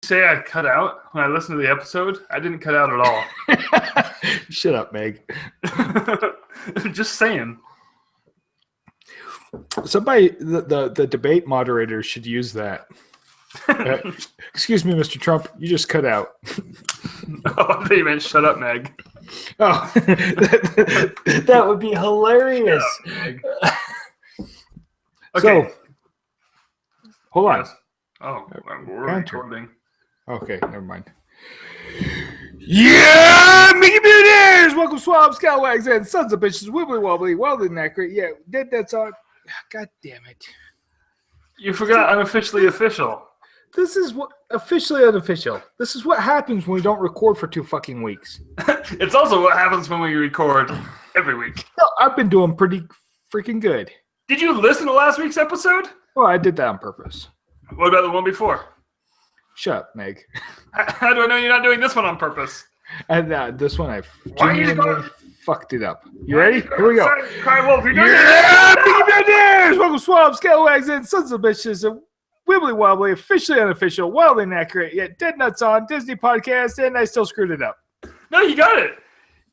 say I cut out when I listened to the episode? I didn't cut out at all. Shut up, Meg. Just saying. Somebody, the debate moderator should use that. Excuse me, Mr. Trump. You just cut out. Oh, I thought you meant shut up, Meg. Oh, that would be hilarious. Shut up, Meg. Okay. So, hold on. Yes. Oh, we're Counter. recording. Okay, never mind. Yeah, Mickey Millionaires! Welcome, swabs, scalawags, and sons of bitches. Wibbly wobbly, wildly inaccurate. Yeah, that's on. God damn it. You forgot unofficially official. This is what officially unofficial. This is what happens when we don't record for 2 fucking weeks. It's also what happens when we record every week. No, I've been doing pretty freaking good. Did you listen to last week's episode? Well, I did that on purpose. What about the one before? Shut up, Meg. How do I know you're not doing this one on purpose? And this one, I Why are you genuinely fucked it up. You ready? Here we go. Cry wolf, you're doing Yeah, Mickey Millionaires! Welcome, swabs, scalawags, and sons of bitches. A wibbly wobbly, officially unofficial, wildly inaccurate, yet dead nuts on Disney podcast, and I still screwed it up. No, you got it.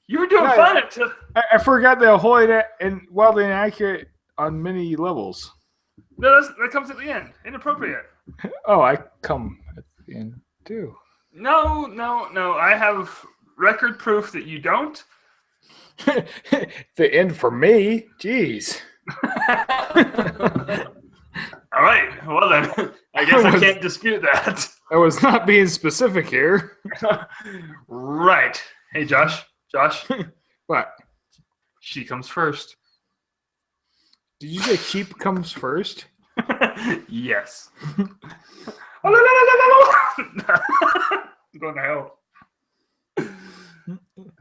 You were doing No, fine until... I forgot the wholly and wildly inaccurate on many levels. No, that comes at the end. Inappropriate. Oh, I come at the end too. No. I have record proof that you don't. The end for me? Jeez. All right. Well, then. I guess I can't dispute that. I was not being specific here. Right. Hey, Josh. What? She comes first. Did you say sheep comes first? Yes. I'm going to hell.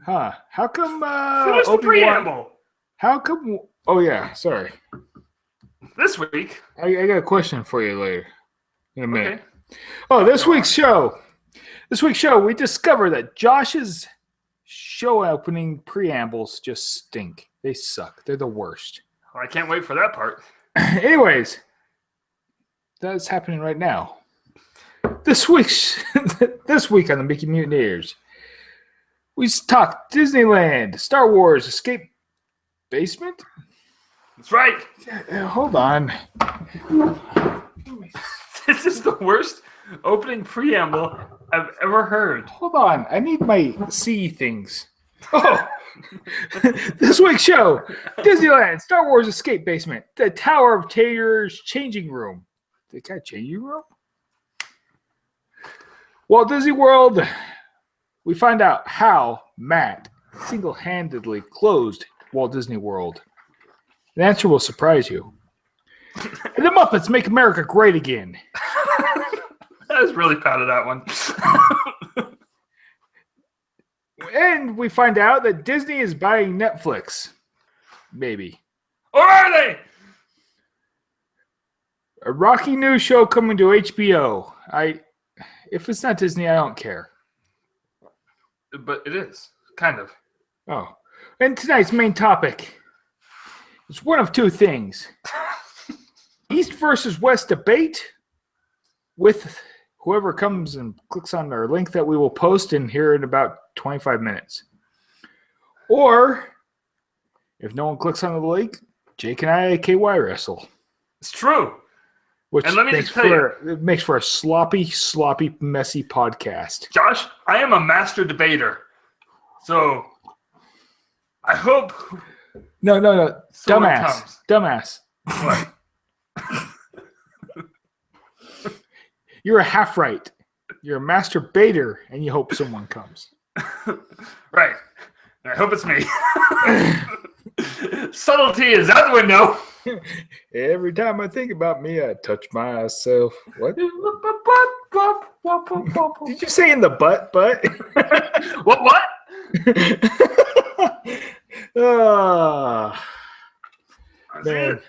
Huh. How come Finish the Obi-Wan... preamble. How come... Oh, yeah. Sorry. This week. I got a question for you later. In a minute. Okay. Oh, this week's show, we discover that Josh's show opening preambles just stink. They suck. They're the worst. Well, I can't wait for that part. Anyways, that's happening right now. This week on the Mickey Mutineers, we talk Disneyland, Star Wars, Escape Basement. That's right. Hold on. This is the worst opening preamble I've ever heard. Hold on. I need my C things. Oh, this week's show, Disneyland, Star Wars Escape Basement, the Tower of Terror's changing room. They got a changing room? Walt Disney World, we find out how Matt single-handedly closed Walt Disney World. The answer will surprise you. And the Muppets Make America Great Again. I was really proud of that one. And we find out that Disney is buying Netflix. Maybe. Or are they? A rocky new show coming to HBO. If it's not Disney, I don't care. But it is. Kind of. Oh. And tonight's main topic is one of two things. East versus West debate with whoever comes and clicks on our link that we will post in here in about 25 minutes. Or, if no one clicks on the link, Jake and I KY wrestle. It's true. Which and let me just tell you, it makes for a sloppy, messy podcast. Josh, I am a master debater. So, I hope... No. someone comes. Dumbass. What? You're a half right. You're a master baiter, and you hope someone comes. Right. I hope it's me. Subtlety is out the window. Every time I think about me, I touch myself. What? Did you say in the butt? What? Man.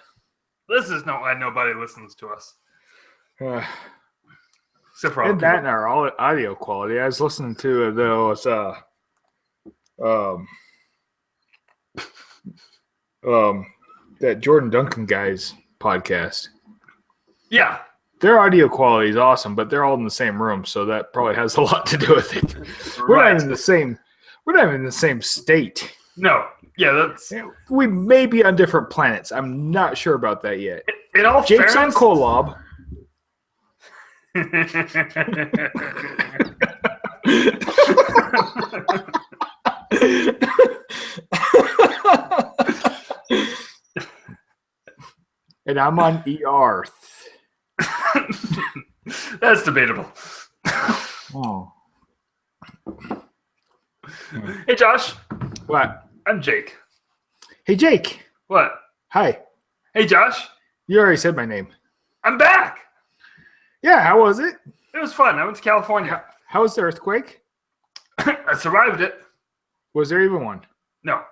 This is why nobody listens to us. Except for and that and our audio quality. I was listening to those that Jordan Duncan guy's podcast. Yeah. Their audio quality is awesome, but they're all in the same room, so that probably has a lot to do with it. We're not even in the same. We're not even in the same state. No. Yeah, that's. We may be on different planets. I'm not sure about that yet. In all Jake's on fairness, Kolob. And I'm on Earth. That's debatable. Oh. Hey, Josh. What? I'm Jake. Hey, Jake. What? Hi. Hey, Josh. You already said my name. I'm back. Yeah, how was it? It was fun. I went to California. How was the earthquake? I survived it. Was there even one? No.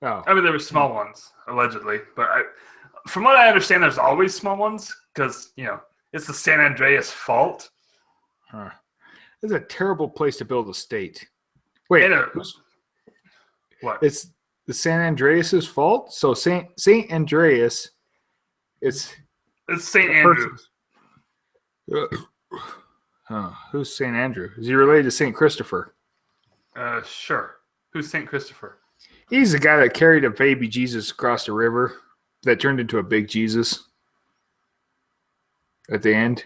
Oh. I mean, there were small ones, allegedly. But from what I understand, there's always small ones because, it's the San Andreas fault. Huh. It's a terrible place to build a state. Wait, what? It's the San Andreas' fault? So Saint Andreas, It's St. Andrew. Who's St. Andrew? Is he related to St. Christopher? Sure. Who's St. Christopher? He's the guy that carried a baby Jesus across the river that turned into a big Jesus at the end.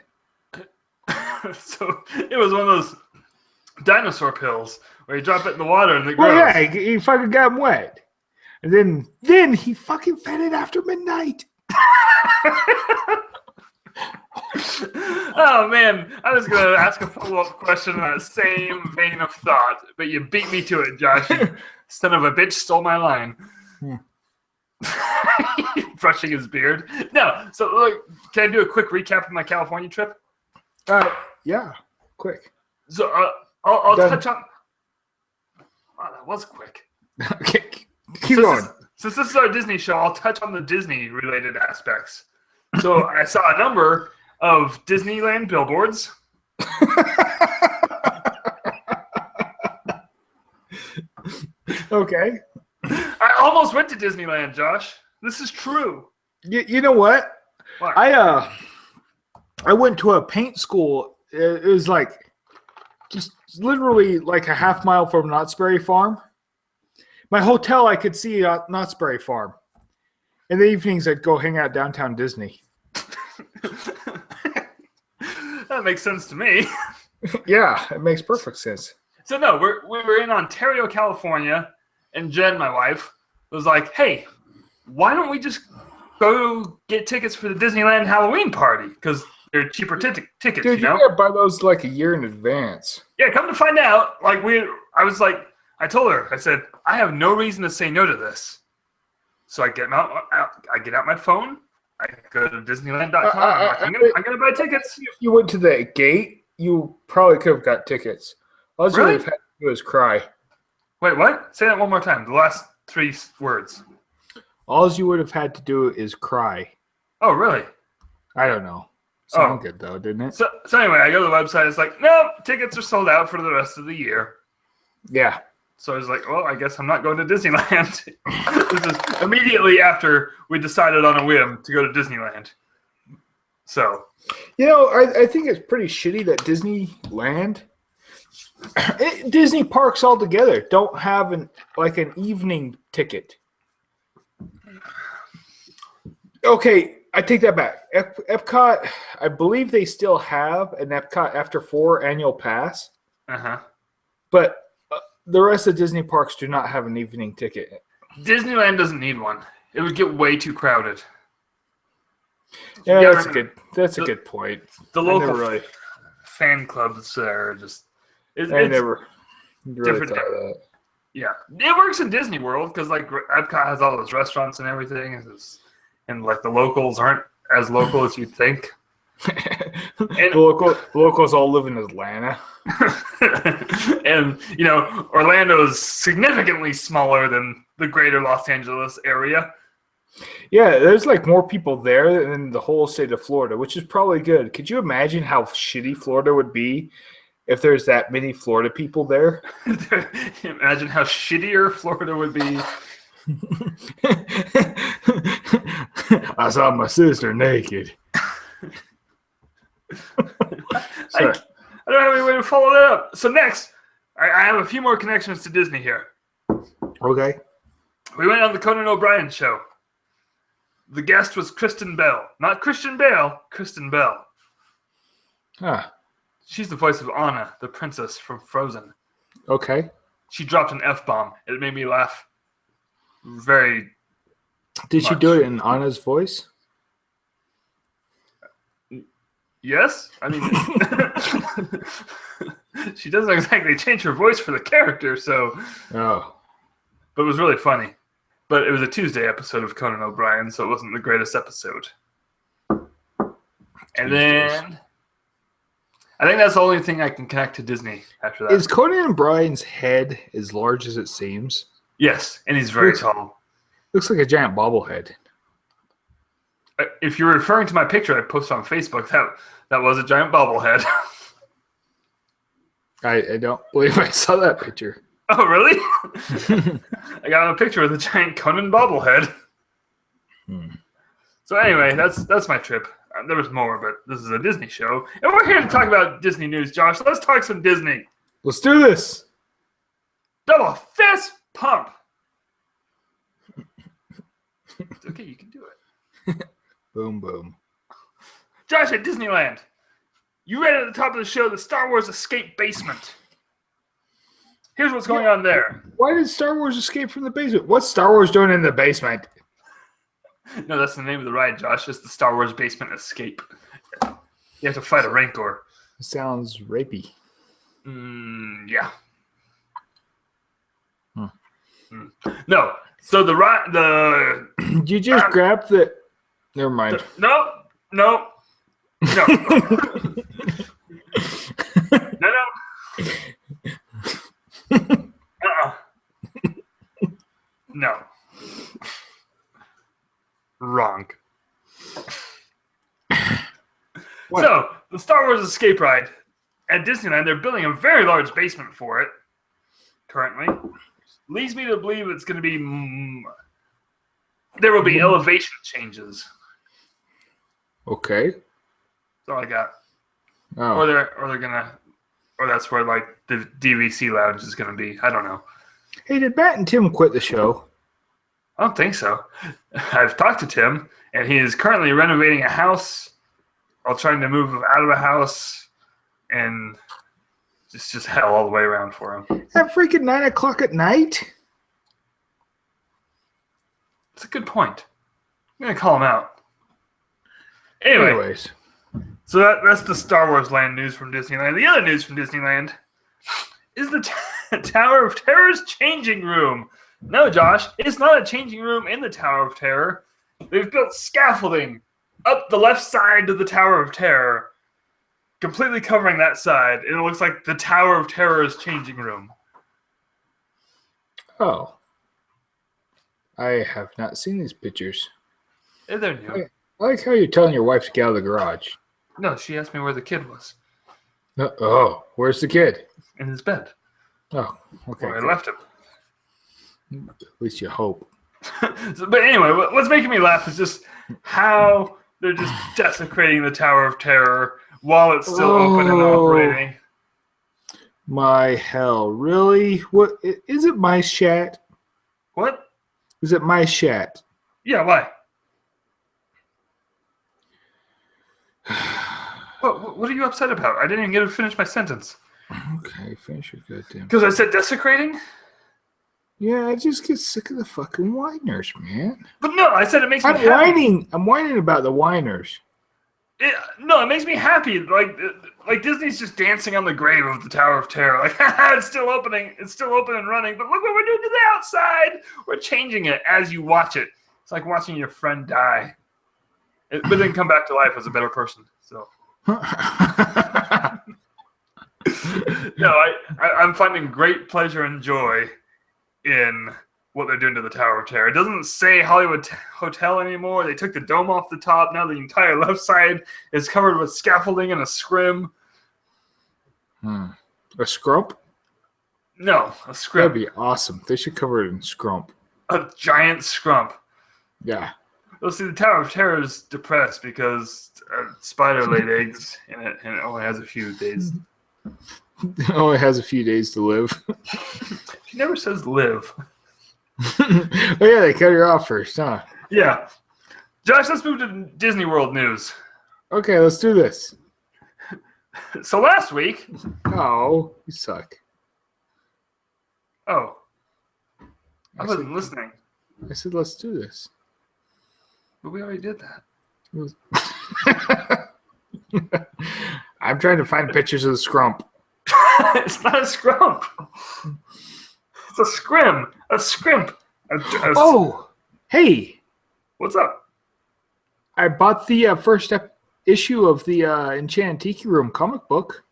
So it was one of those dinosaur pills where you drop it in the water and it grows. Oh yeah, he fucking got him wet. And then he fucking fed it after midnight. Oh man, I was gonna ask a follow-up question in that same vein of thought, but you beat me to it, Josh. You son of a bitch stole my line. Brushing his beard. No, so look, can I do a quick recap of my California trip? Yeah, quick. So I'll touch on. Wow, that was quick. Okay, keep going. Since this is our Disney show, I'll touch on the Disney-related aspects. So I saw a number of Disneyland billboards. Okay. I almost went to Disneyland, Josh. This is true. You know what? What? I went to a paint school. It was like just literally like a half mile from Knott's Berry Farm. My hotel, I could see Knott's Berry Farm. In the evenings, I'd go hang out downtown Disney. That makes sense to me. Yeah, it makes perfect sense. So no, we were in Ontario, California, and Jen, my wife, was like, "Hey, why don't we just go get tickets for the Disneyland Halloween party? Because they're cheaper tickets, Dude, you know." You gotta buy those like a year in advance. Yeah, come to find out, I told her, I said, I have no reason to say no to this. So I get out my phone, I go to Disneyland.com, I'm gonna buy tickets. If you went to the gate, you probably could have got tickets. All you would have had to do is cry. Wait, what? Say that one more time. The last 3 words. All you would have had to do is cry. Oh, really? I don't know. Sounded good though, didn't it? So anyway, I go to the website. It's like, no, tickets are sold out for the rest of the year. Yeah. So I was like, well, I guess I'm not going to Disneyland. This is immediately after we decided on a whim to go to Disneyland. So. I think it's pretty shitty that Disneyland, Disney parks altogether don't have an evening ticket. Okay, I take that back. Epcot, I believe they still have an Epcot After 4 annual pass. Uh-huh. But the rest of Disney parks do not have an evening ticket. Disneyland doesn't need one. It would get way too crowded. Yeah, that's a good point. The local fan clubs are just... I never really different. thought of that. Yeah. It works in Disney World because Epcot has all those restaurants and everything. And the locals aren't as local as you'd think. And locals all live in Atlanta. And, Orlando is significantly smaller than the greater Los Angeles area. Yeah, there's more people there than the whole state of Florida, which is probably good. Could you imagine how shitty Florida would be if there's that many Florida people there? Imagine how shittier Florida would be. I saw my sister naked. Sorry. I don't have any way to follow that up. So next, I have a few more connections to Disney here. Okay. We went on the Conan O'Brien show. The guest was Kristen Bell. Not Christian Bale, Kristen Bell. Ah, She's the voice of Anna, the princess from Frozen. okay. She dropped an F-bomb. It made me laugh very Did she much. do it in Anna's voice? Yes? I mean, she doesn't exactly change her voice for the character, so... Oh. But it was really funny. But it was a Tuesday episode of Conan O'Brien, so it wasn't the greatest episode. And then... I think that's the only thing I can connect to Disney after that. Is Conan O'Brien's head as large as it seems? Yes, and he's very tall. Looks like a giant bobblehead. If you're referring to my picture I posted on Facebook, that was a giant bobblehead. I don't believe I saw that picture. Oh, really? I got a picture with a giant Conan bobblehead. So anyway, that's my trip. There was more, but this is a Disney show. And we're here to talk about Disney news, Josh. Let's talk some Disney. Let's do this. Double fist pump. It's okay, you can do it. Boom, boom. Josh, at Disneyland, you read at the top of the show the Star Wars Escape Basement. Here's what's going on there. Why did Star Wars escape from the basement? What's Star Wars doing in the basement? No, that's the name of the ride, Josh. It's the Star Wars Basement Escape. You have to fight a Rancor. Sounds rapey. Yeah. No. So the You just grabbed the... Never mind. No. No. No. Wrong. What? So, the Star Wars Escape Ride at Disneyland, they're building a very large basement for it currently. Leads me to believe it's going to be... there will be elevation changes. Okay. That's all I got. Oh. Or they're gonna... Or that's where, like, the DVC lounge is going to be. I don't know. Hey, did Matt and Tim quit the show? I don't think so. I've talked to Tim, and he is currently renovating a house while trying to move out of a house, and it's just hell all the way around for him. At freaking 9 o'clock at night? It's a good point. I'm going to call him out. Anyway, Anyways. so that's the Star Wars Land news from Disneyland. The other news from Disneyland is the Tower of Terror's changing room. No, Josh, it's not a changing room in the Tower of Terror. They've built scaffolding up the left side of the Tower of Terror, completely covering that side, and it looks like the Tower of Terror's changing room. Oh. I have not seen these pictures. They're new. I like how you're telling your wife to get out of the garage. No, she asked me where the kid was. Oh, where's the kid? In his bed. Oh, okay. Where I left him. At least you hope. But anyway, what's making me laugh is just how they're just desecrating the Tower of Terror while it's still open and operating. My hell, really? What is it? My Shat? What? Is it my Shat? Yeah, why? What are you upset about? I didn't even get to finish my sentence. Okay, finish your goddamn. Because I said desecrating? Yeah, I just get sick of the fucking whiners, man. But no, I said it makes me I'm happy. whining. I'm whining about the whiners. It makes me happy. Like Disney's just dancing on the grave of the Tower of Terror. Like, it's still opening. It's still open and running. But look what we're doing to the outside. We're changing it as you watch it. It's like watching your friend die. But then come back to life as a better person. So no, I'm finding great pleasure and joy in what they're doing to the Tower of Terror. It doesn't say Hollywood Hotel anymore. They took the dome off the top. Now the entire left side is covered with scaffolding and a scrim. A scrump? No, a scrim. That'd be awesome. They should cover it in scrump. A giant scrump. Yeah. Well, see, the Tower of Terror is depressed because a spider laid eggs in it, and it only has a few days. It only has a few days to live. She never says live. Oh yeah, they cut her off first, huh? Yeah. Josh, let's move to Disney World news. Okay, let's do this. So last week... Oh, you suck. Oh. I I wasn't said- listening. I said, let's do this. But we already did that. I'm trying to find pictures of the scrump. It's not a scrump. It's a scrim. A scrimp. Oh, hey, What's up? I bought the first issue of the Enchanted Tiki Room comic book.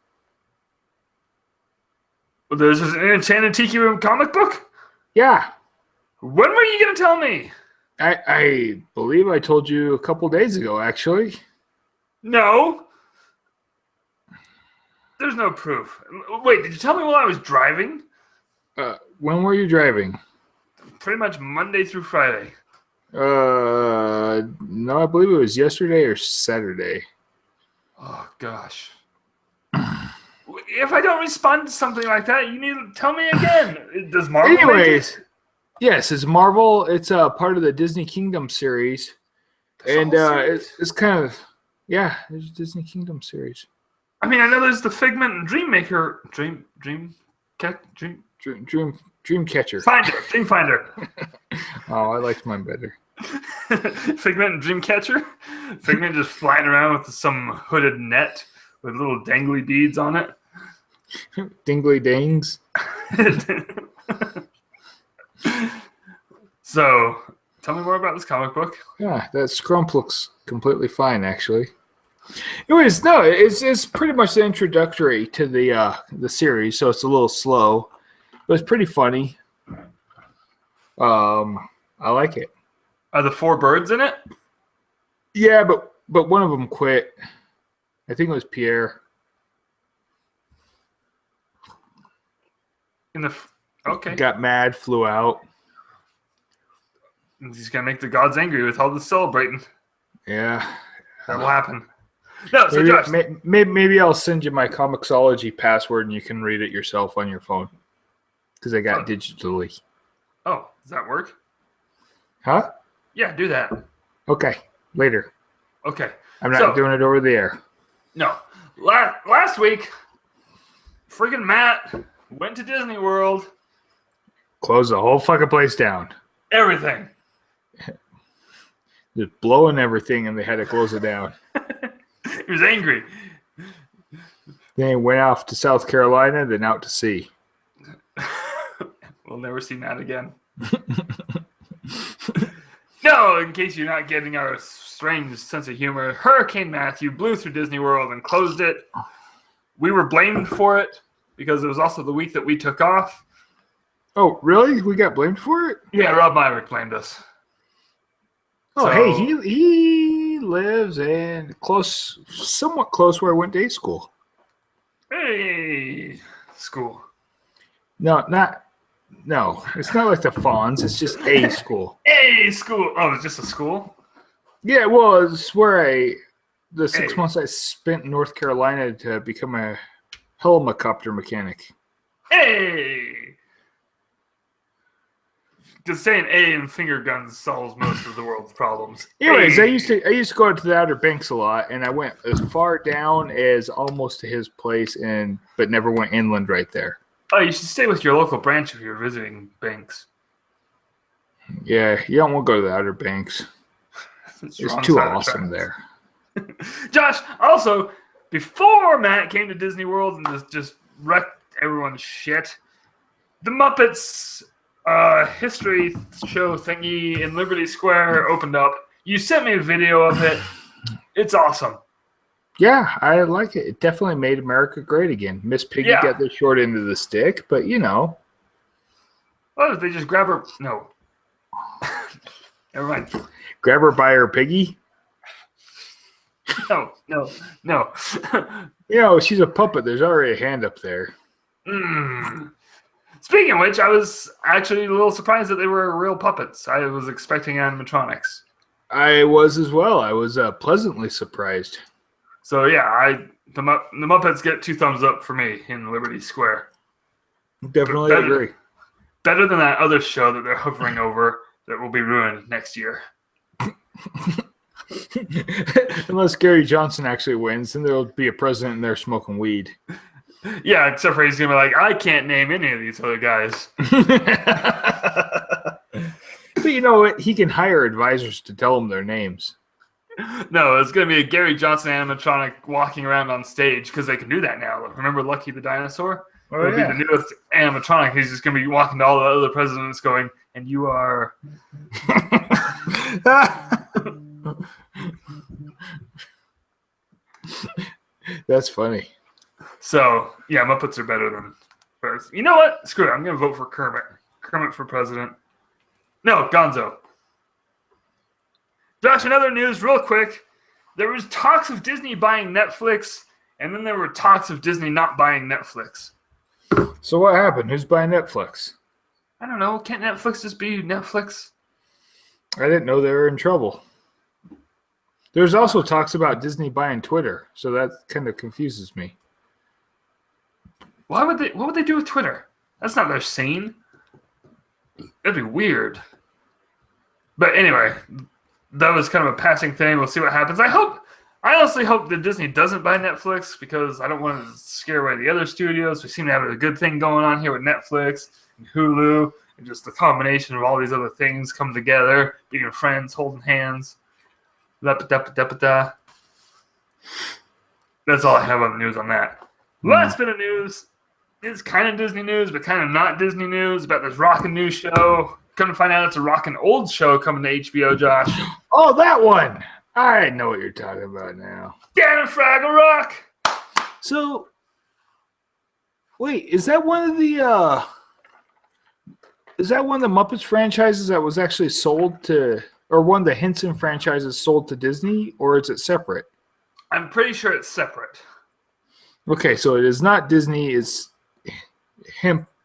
Well, there's an Enchanted Tiki Room comic book? Yeah, When were you going to tell me? I believe I told you a couple days ago, actually. No. There's no proof. Wait, did you tell me while I was driving? When were you driving? Pretty much Monday through Friday. No, I believe it was yesterday or Saturday. Oh, gosh. If I don't respond to something like that, you need to tell me again. Does Marvel make it? Anyways, yes, it's Marvel. It's part of the Disney Kingdom series. This And whole series? it's kind of, yeah, it's a Disney Kingdom series. I mean, I know there's the Figment and Dreammaker... Dream Dreamcatcher. Dreamfinder. Oh, I liked mine better. Figment and Dreamcatcher. Figment just flying around with some hooded net with little dangly beads on it. Dingly dings. So, tell me more about this comic book. Yeah, that scrump looks completely fine, actually. Anyways, no, it's pretty much the introductory to the series, so it's a little slow, but it's pretty funny. I like it. Are the 4 birds in it? Yeah, but one of them quit. I think it was Pierre. Okay. Got mad, flew out. He's gonna make the gods angry with all the celebrating. Yeah. That will happen. No, so Maybe, Josh, maybe I'll send you my Comixology password and you can read it yourself on your phone. Because I got digitally. oh, does that work? Huh? Yeah, do that. Okay. Later. Okay. I'm not So- doing it over the air. No. Last week, friggin' Matt went to Disney World. Close the whole fucking place down. Everything. Just blowing everything and they had to close it down. He was angry. Then he went off to South Carolina, then out to sea. We'll never see Matt again. No, in case you're not getting our strange sense of humor, Hurricane Matthew blew through Disney World and closed it. We were blamed for it because it was also the week that we took off. Oh, really? We got blamed for it? Yeah, Rob Myrick blamed us. Oh, So- hey, he lives in somewhat close where I went to A school. Hey, school. No, it's not like the Fawns. It's just A school. Hey, school. Oh, it's just a school? Yeah, well, it's where the 6 Hey. months I spent in North Carolina to become a helicopter mechanic. Hey! Just saying A and finger guns solves most of the world's problems. Anyways, Hey. I used to go to the Outer Banks a lot, and I went as far down as almost to his place, but never went inland right there. Oh, you should stay with your local branch if you're visiting banks. Yeah, you don't want to go to the Outer Banks. It's wrong too side of awesome tracks. there. Josh, also, before Matt came to Disney World and just wrecked everyone's shit, the Muppets history show thingy in Liberty Square opened up. You sent me a video of it. It's awesome. Yeah, I like it. It definitely made America great again. Miss Piggy Yeah. got the short end of the stick, but you know. Oh, did they just grab her? No. Never mind. Grab her by her piggy. No. You know, she's a puppet. There's already a hand up there. Speaking of which, I was actually a little surprised that they were real puppets. I was expecting animatronics. I was as well. I was pleasantly surprised. So yeah, the Muppets get 2 thumbs up for me in Liberty Square. Definitely agree. Better than that other show that they're hovering over that will be ruined next year. Unless Gary Johnson actually wins, then there'll be a president in there smoking weed. Yeah, except for he's going to be like, I can't name any of these other guys. But you know what? He can hire advisors to tell him their names. No, it's going to be a Gary Johnson animatronic walking around on stage because they can do that now. Remember Lucky the Dinosaur? Oh, It'll be the newest animatronic. He's just going to be walking to all the other presidents going, and you are... That's funny. So, yeah, Muppets are better than... You know what? Screw it. I'm going to vote for Kermit. Kermit for president. No, Gonzo. Josh, another news real quick. There was talks of Disney buying Netflix, and then there were talks of Disney not buying Netflix. So what happened? Who's buying Netflix? I don't know. Can't Netflix just be Netflix? I didn't know they were in trouble. There's also talks about Disney buying Twitter, so that kind of confuses me. What would they do with Twitter? That's not their scene. That'd be weird. But anyway, that was kind of a passing thing. We'll see what happens. I honestly hope that Disney doesn't buy Netflix because I don't want to scare away the other studios. We seem to have a good thing going on here with Netflix and Hulu, and just the combination of all these other things come together, being friends, holding hands. That's all I have on the news on that. Last bit of news is kind of Disney news, but kind of not Disney news about this rockin' new show. Come to find out it's a rockin' old show coming to HBO, Josh. Oh, that one! I know what you're talking about now. Dan and Fraggle Rock! So, wait, is that one of the Muppets franchises that was actually sold to, or one of the Henson franchises sold to Disney, or is it separate? I'm pretty sure it's separate. Okay, so it is not Disney, it's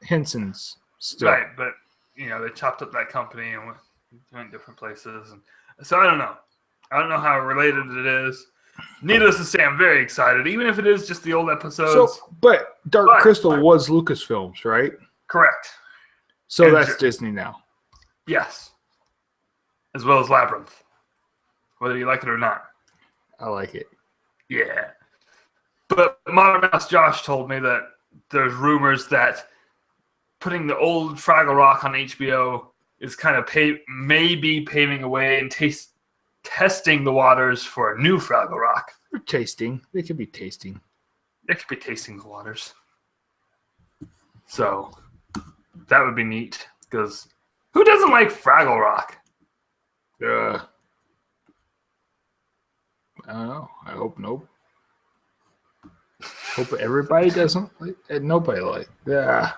Henson's still. Right, but, they chopped up that company and went different places. And so I don't know. I don't know how related it is. Needless to say, I'm very excited, even if it is just the old episodes. But Dark Crystal was Lucasfilms, right? Correct. So that's Disney now. Yes. As well as Labyrinth. Whether you like it or not. I like it. Yeah. But Modern Mouse Josh told me that there's rumors that putting the old Fraggle Rock on HBO is kind of maybe paving a way and testing the waters for a new Fraggle Rock. Or tasting. They could be tasting. They could be tasting the waters. So, that would be neat. Because who doesn't like Fraggle Rock? I don't know. I hope nope. Hope everybody doesn't like it. Nobody like. Yeah.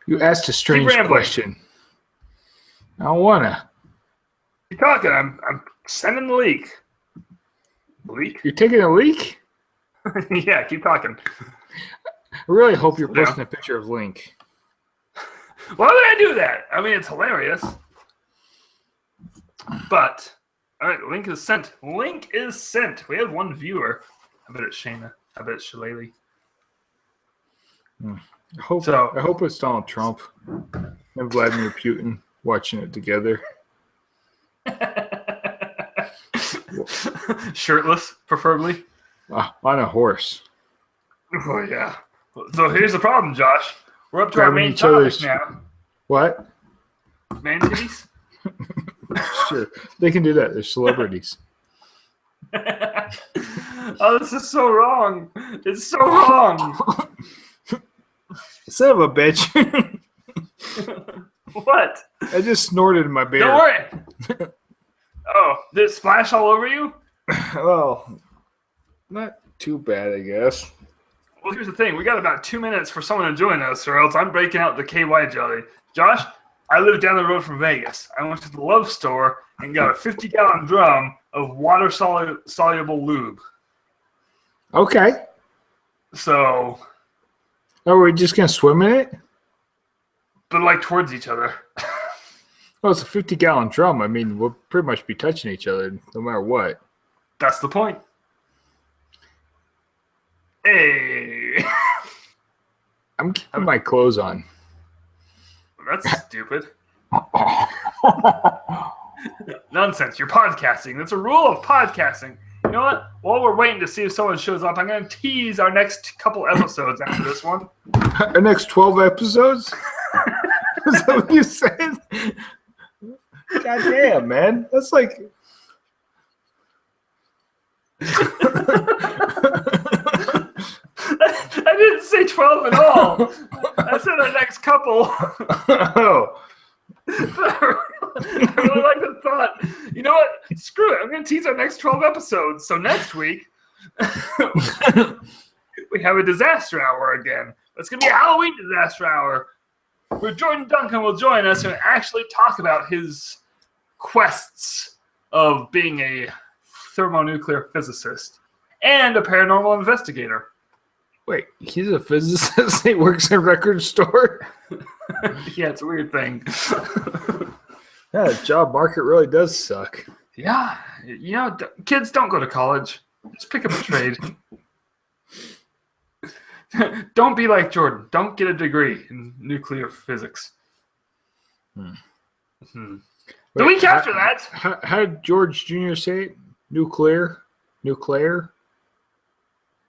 You asked a strange question. I don't wanna. Keep talking. I'm sending the leak. Leak? You're taking a leak? Yeah, keep talking. I really hope you're posting a picture of Link. Why would I do that? I mean, it's hilarious. But, all right, link is sent. Link is sent. We have one viewer. I bet it's Shayna. I bet it's Shillelagh. I hope it's Donald Trump and Vladimir Putin watching it together. Shirtless, preferably. On a horse. Oh, yeah. So here's the problem, Josh. We're up to our main topic now. What? Man titties? Sure. They can do that. They're celebrities. Oh, this is so wrong. It's so wrong. Son of a bitch. What? I just snorted in my beer. Don't worry. Oh, did it splash all over you? Well, not too bad, I guess. Well, here's the thing. We got about 2 minutes for someone to join us, or else I'm breaking out the KY jelly. Josh, I live down the road from Vegas. I went to the Love Store and got a 50-gallon drum of water-soluble lube. Okay. So... Are we just going to swim in it? But, towards each other. Well, it's a 50-gallon drum. I mean, we'll pretty much be touching each other no matter what. That's the point. Hey. I'm keeping my clothes on. That's stupid. Nonsense. You're podcasting. That's a rule of podcasting. You know what? While we're waiting to see if someone shows up, I'm going to tease our next couple episodes after this one. Our next 12 episodes? Is that what you said? God damn, man. That's like... I didn't say 12 at all. I said our next couple. Oh. I really like the thought. You know what? Screw it. I'm going to tease our next 12 episodes. So next week, we have a disaster hour again. It's going to be a Halloween disaster hour where Jordan Duncan will join us and actually talk about his quests of being a thermonuclear physicist and a paranormal investigator. Wait, he's a physicist? He works in a record store? Yeah, it's a weird thing. Yeah, the job market really does suck. Yeah, you know, kids don't go to college. Just pick up a trade. Don't be like Jordan. Don't get a degree in nuclear physics. The week after that... How did George Jr. say it? Nuclear? Eclair?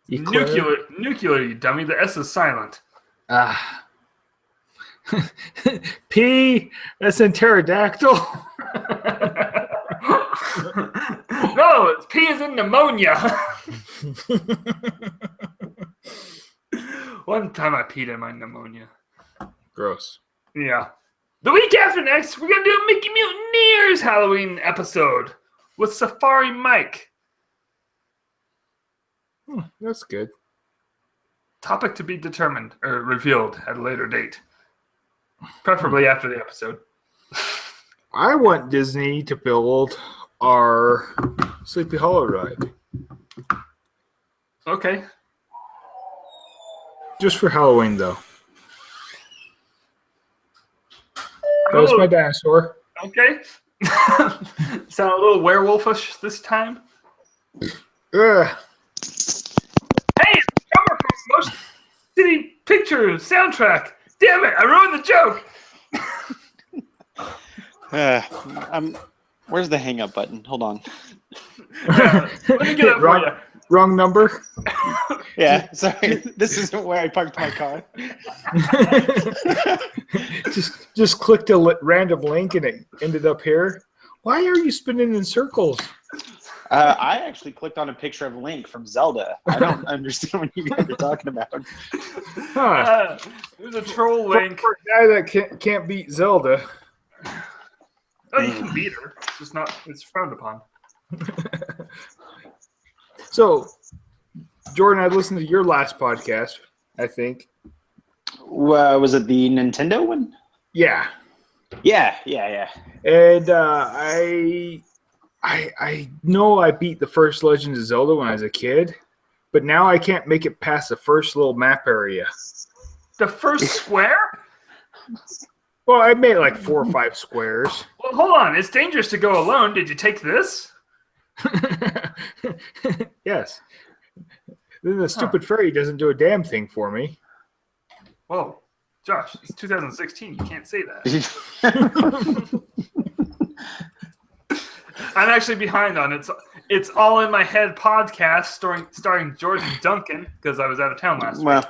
Nuclear, you dummy. The S is silent. Ah. P, that's in pterodactyl. No, P is in pneumonia. One time I peed in my pneumonia. Gross. Yeah. The week after next, we're going to do a Mickey Mutineers Halloween episode with Safari Mike. That's good. Topic to be determined or revealed at a later date. Preferably after the episode. I want Disney to build our Sleepy Hollow ride. Okay. Just for Halloween, though. That was my dinosaur. Okay. Sound a little werewolfish this time? Ugh. Hey, it's the drummer from Motion City Pictures soundtrack. Damn it, I ruined the joke. Where's the hang up button? Hold on. Let me get it for you. Wrong number. Yeah, sorry. This isn't where I parked my car. just clicked a random link and it ended up here. Why are you spinning in circles? I actually clicked on a picture of Link from Zelda. I don't understand what you guys are talking about. Huh. It was a troll link. For a guy that can't beat Zelda. Oh, you can beat her. It's just not. It's frowned upon. So, Jordan, I listened to your last podcast, I think. Was it the Nintendo one? Yeah. Yeah. And I know I beat the first Legend of Zelda when I was a kid, but now I can't make it past the first little map area. The first square? Well, I made like 4 or 5 squares. Well, hold on. It's dangerous to go alone. Did you take this? Yes. Then the stupid fairy doesn't do a damn thing for me. Whoa. Josh, it's 2016. You can't say that. I'm actually behind on it. It's All in My Head podcast starring Jordan Duncan because I was out of town last week.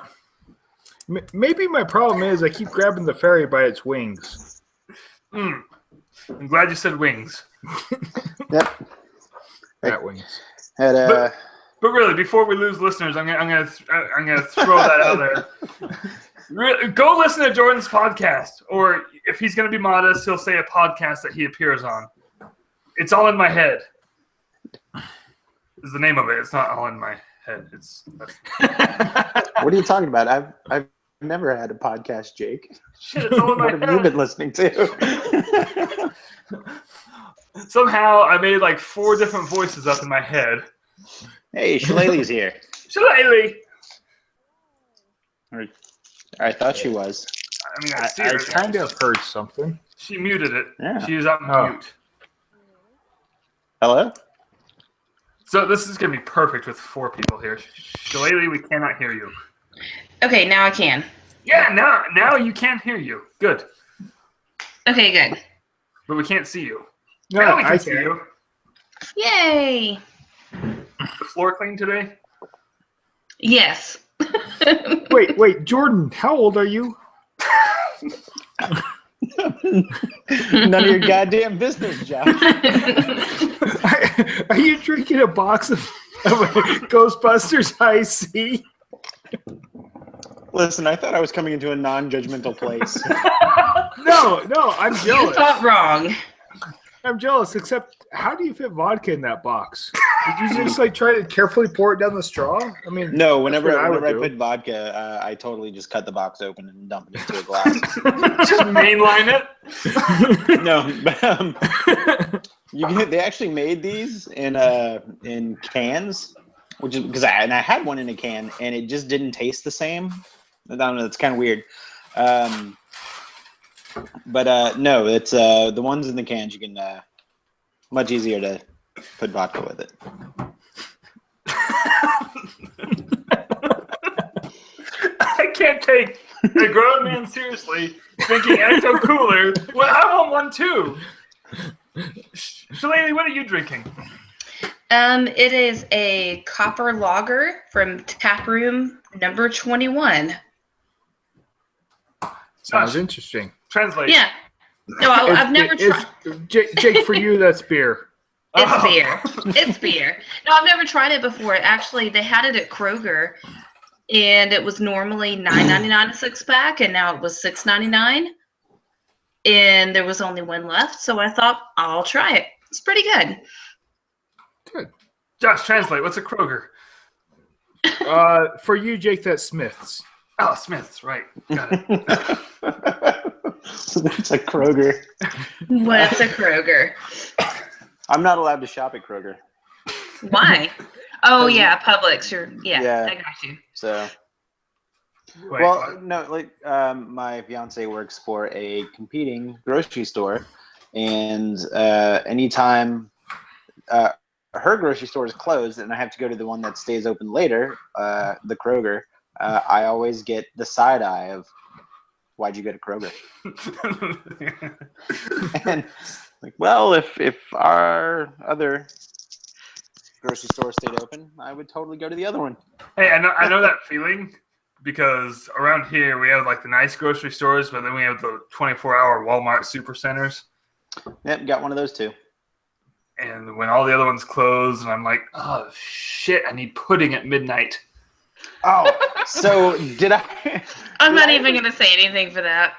Maybe my problem is I keep grabbing the fairy by its wings. I'm glad you said wings. Yep. Bat wings. Had, but really, before we lose listeners, I'm gonna throw that out there. Go listen to Jordan's podcast, or if he's gonna be modest, he'll say a podcast that he appears on. It's All in My Head. Is the name of it? It's not All in My Head. What are you talking about? I've never had a podcast, Jake. Shit, it's all in my What head. have you been listening to? Somehow I made like 4 different voices up in my head. Hey, Shillelagh's here. Shillelagh! I thought she was. I mean, I see I her. kind of heard something. She muted it. Yeah. She was on Oh. mute. Hello? So this is going to be perfect with 4 people here. Shillelagh, we cannot hear you. Okay, now I can. Yeah, now you can hear you. Good. Okay, good. But we can't see you. No, Now we can I see can. you. Yay! The floor clean today? Yes. Wait, Jordan, how old are you? None of your goddamn business, Josh. Are you drinking a box of Ghostbusters High C? Listen, I thought I was coming into a non-judgmental place. No, I'm You jealous. thought wrong. I'm jealous, except how do you fit vodka in that box? Did you just like try to carefully pour it down the straw? I mean, No, that's whenever what I would I do. put vodka, I totally just cut the box open and dump it into a glass. Just mainline it? No, but they actually made these in cans, which is because I had one in a can and it just didn't taste the same. I don't know, it's kind of weird. But no, it's the ones in the cans you can much easier to put vodka with it. I can't take a grown man seriously thinking Ecto Cooler when I want one too. Shillelagh, what are you drinking? It is a copper lager from Taproom number 21. Sounds Josh, interesting. translate. Yeah. No, I've never tried. Jake, for you, that's beer. It's Oh. beer. It's beer. No, I've never tried it before. Actually, they had it at Kroger, and it was normally $9.99 a 6-pack, and now it was $6.99. And there was only one left, so I thought I'll try it. It's pretty good. Josh, translate. What's a Kroger? For you, Jake, that's Smith's. Oh, Smith's, right. Got it. That's a Kroger. What's a Kroger? I'm not allowed to shop at Kroger, Why? Oh yeah, Publix. Yeah. I got you. so. Wait, Well, what? no, like my fiance works for a competing grocery store, and anytime her grocery store is closed and I have to go to the one that stays open later, the Kroger, I always get the side eye of, "Why'd you go to Kroger?" And like, well, if our other grocery store stayed open, I would totally go to the other one. Hey, I know that feeling because around here we have like the nice grocery stores, but then we have the 24-hour Walmart supercenters. Yep, got one of those too. And when all the other ones close, and I'm like, oh shit, I need pudding at midnight. Oh, so did I? I'm not I even gonna say anything for that.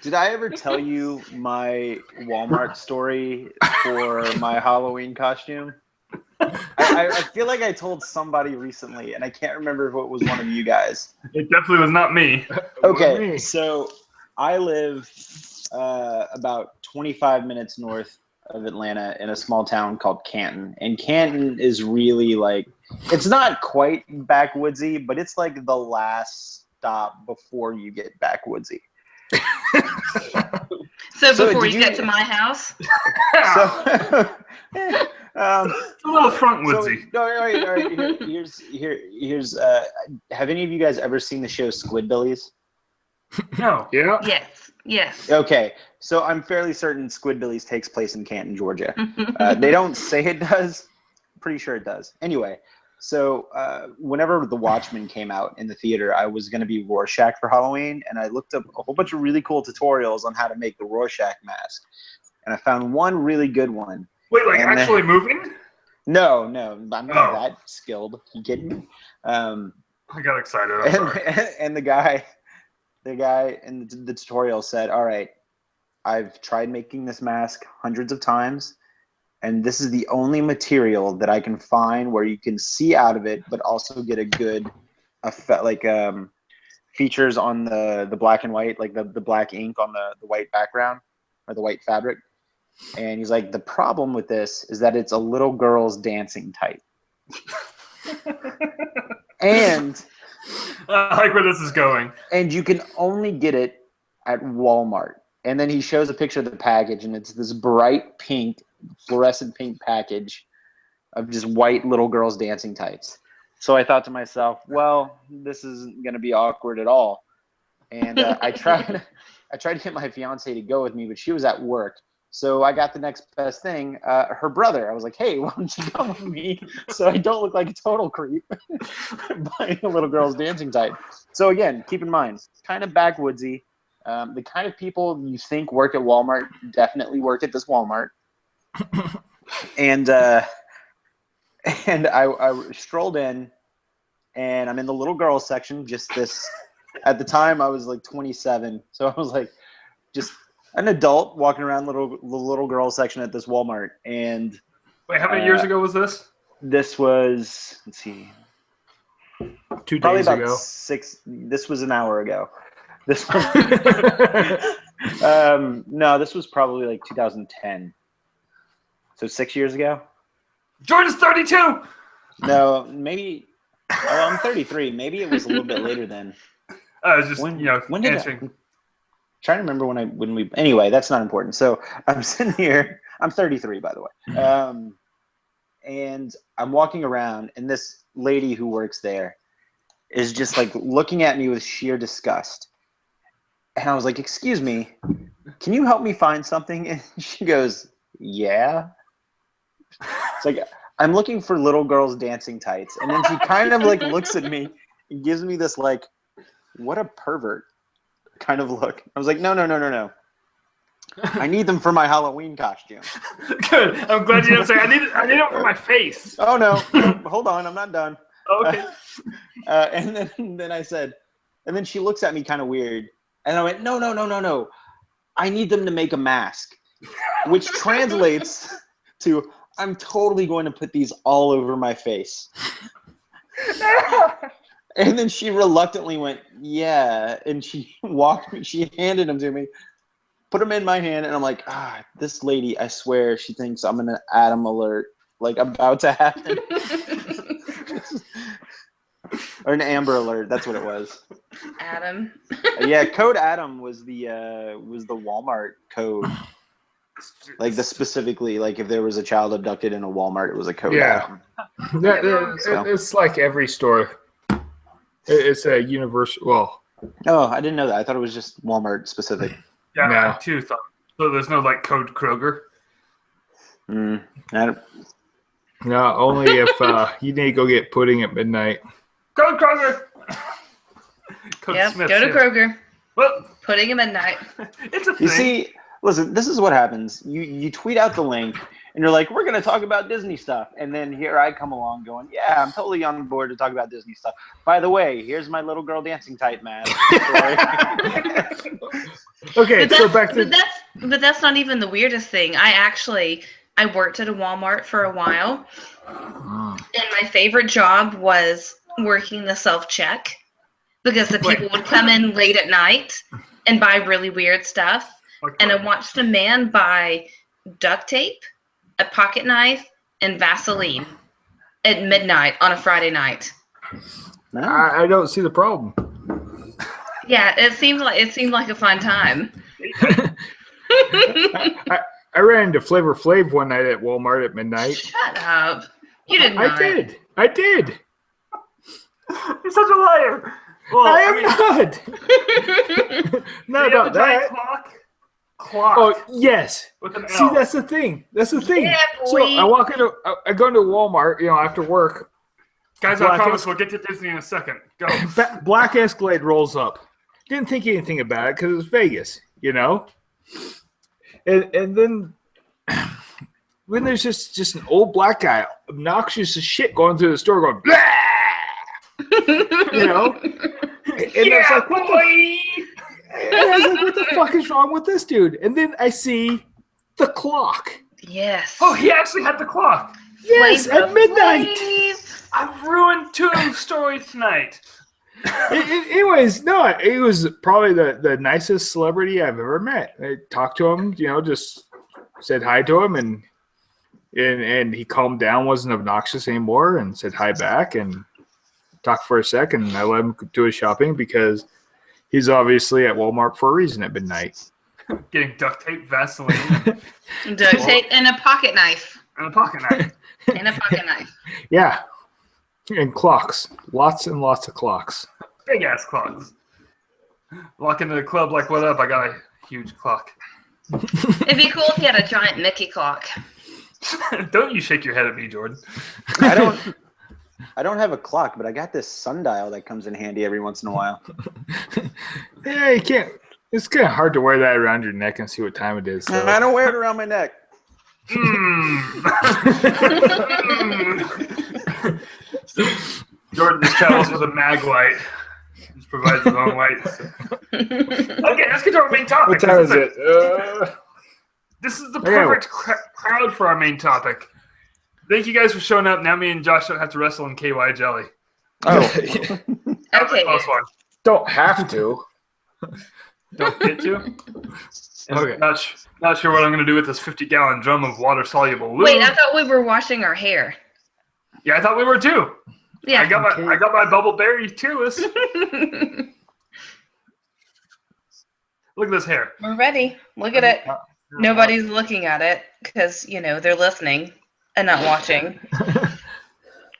Did I ever tell you my Walmart story for my Halloween costume? I feel like I told somebody recently, and I can't remember if it was one of you guys. It definitely was not me. Okay, Me. so I live about 25 minutes north of Atlanta in a small town called Canton. And Canton is really like, it's not quite backwoodsy, but it's like the last stop before you get backwoodsy. So before did you get to my house, So, It's a little front woodsy. So, all right. Here's. Have any of you guys ever seen the show Squidbillies? No. Yeah. yes. Okay, so I'm fairly certain Squidbillies takes place in Canton, Georgia. They don't say it does. Pretty sure it does. Anyway, so whenever The Watchmen came out in the theater, I was going to be Rorschach for Halloween, and I looked up a whole bunch of really cool tutorials on how to make the Rorschach mask, and I found one really good one. Wait, like And actually moving? No, I'm not Oh. that skilled. You kidding me? I got excited. I'm sorry. And the guy in the tutorial said, "All right, I've tried making this mask hundreds of times, and this is the only material that I can find where you can see out of it, but also get a good effect, like features on the black and white, like the black ink on the white background or the white fabric." And he's like, "The problem with this is that it's a little girl's dancing type." And I like where this is going. you can only get it at Walmart. And then he shows a picture of the package, and it's this bright pink, fluorescent pink package of just white little girls dancing tights. So I thought to myself, well, this isn't going to be awkward at all. And I tried to get my fiance to go with me, but she was at work. So I got the next best thing, her brother. I was like, hey, why don't you come with me so I don't look like a total creep buying a little girl's dancing tight. So again, keep in mind, kind of backwoodsy. The kind of people you think work at Walmart definitely work at this Walmart. And I strolled in, and I'm in the little girl section. At the time, I was like 27, so I was like just an adult walking around the little girl section at this Walmart. And wait, how many years ago was this? This was, let's see, 2 probably days about ago. 6. This was an hour ago. This was, no, this was probably like 2010. So 6 years ago. Jordan's 32. No, maybe. Oh, I'm 33. Maybe it was a little bit later then. I was just When did answering. I'm trying to remember when we. Anyway, that's not important. So I'm sitting here. I'm 33, by the way. And I'm walking around, and this lady who works there is just like looking at me with sheer disgust. And I was like, "Excuse me, can you help me find something?" And she goes, "Yeah." It's like, I'm looking for little girls dancing tights. And then she kind of like looks at me and gives me this like, what a pervert kind of look. I was like, no. I need them for my Halloween costume. Good. I'm glad you didn't say I need it for my face. Oh no, hold on, I'm not done. Okay. And then I said, and then she looks at me kind of weird. And I went, no. I need them to make a mask, which translates to, I'm totally going to put these all over my face. And then she reluctantly went, yeah. And she handed them to me, put them in my hand. And I'm like, this lady, I swear, she thinks I'm an Adam alert, like about to happen. Or an Amber Alert. That's what it was. Adam. Yeah, Code Adam was the Walmart code. Like specifically, like if there was a child abducted in a Walmart, it was a Code Adam. It's like every store. It's a universal. Well, Oh, I didn't know that. I thought it was just Walmart specific. Yeah, No. I too thought. So there's no like code Kroger. I don't, no, only if you need to go get pudding at midnight. Code Kroger. Code Yep, Smith. go to too. Kroger. Well, Putting him at night. it's a thing. you see, listen, this is what happens. You tweet out the link, and you're like, we're going to talk about Disney stuff. And then here I come along going, yeah, I'm totally on board to talk about Disney stuff. By the way, here's my little girl dancing tight mask. Okay, so back to But that's not even the weirdest thing. I worked at a Walmart for a while, and my favorite job was working the self-check because the people would come in late at night and buy really weird stuff. And I watched a man buy duct tape, a pocket knife, and Vaseline at midnight on a Friday night. I don't see the problem. Yeah, it seemed like a fun time. I ran into Flavor Flav one night at Walmart at midnight. Shut up. You did not. I did. You're such a liar. Well, I am not. Not do you have about the giant that. clock. Oh yes. With an See, L. that's the thing. Yeah, So boy. I go into Walmart, after work. Guys, Black I promise Ops. we'll get to Disney in a second. Go. Black Escalade rolls up. Didn't think anything about it because it was Vegas, And then when there's just an old black guy, obnoxious as shit, going through the store, going, blah! And it's like, what the fuck is wrong with this dude? And then I see the clock. Yes. Oh, he actually had the clock. Yes, Flavor at midnight. Flav. I've ruined 2 stories tonight. Anyways, no, it was probably the nicest celebrity I've ever met. I talked to him, just said hi to him, and he calmed down, wasn't obnoxious anymore, and said hi back, and talked for a second. And I let him do his shopping because he's obviously at Walmart for a reason at midnight. Getting duct tape, Vaseline, Duct tape and a pocket knife. and a pocket knife. And a pocket knife. Yeah. And clocks. Lots and lots of clocks. Big ass clocks. Walk into the club like, what up? I got a huge clock. It'd be cool if you had a giant Mickey clock. Don't you shake your head at me, Jordan. I don't have a clock, but I got this sundial that comes in handy every once in a while. Yeah, you can't. It's kind of hard to wear that around your neck and see what time it is. So. I don't wear it around my neck. Jordan just travels with a mag light. Just provides his own lights. Okay, let's get to our main topic. What time is it? This is the perfect crowd for our main topic. Thank you guys for showing up. Now me and Josh don't have to wrestle in KY Jelly. Oh, Okay. Close one. Don't have to. Don't get to. Okay. Not sure what I'm going to do with this 50-gallon drum of water-soluble lube. Wait, I thought we were washing our hair. Yeah, I thought we were too. Yeah. I got my bubble berry tearless. Look at this hair. We're ready. Look at it. Nobody's looking at it because, they're listening and not watching.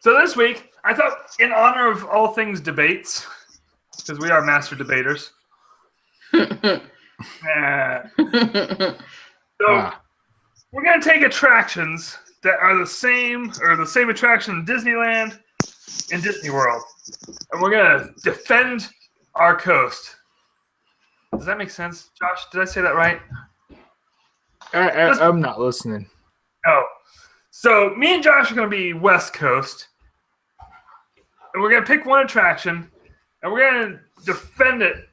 So this week, I thought in honor of all things debates, because we are master debaters. So we're going to take attractions that are the same attraction in Disneyland and Disney World. And we're going to defend our coast. Does that make sense, Josh? Did I say that right? I'm not listening. Oh. So me and Josh are going to be West Coast. And we're going to pick one attraction. And we're going to defend it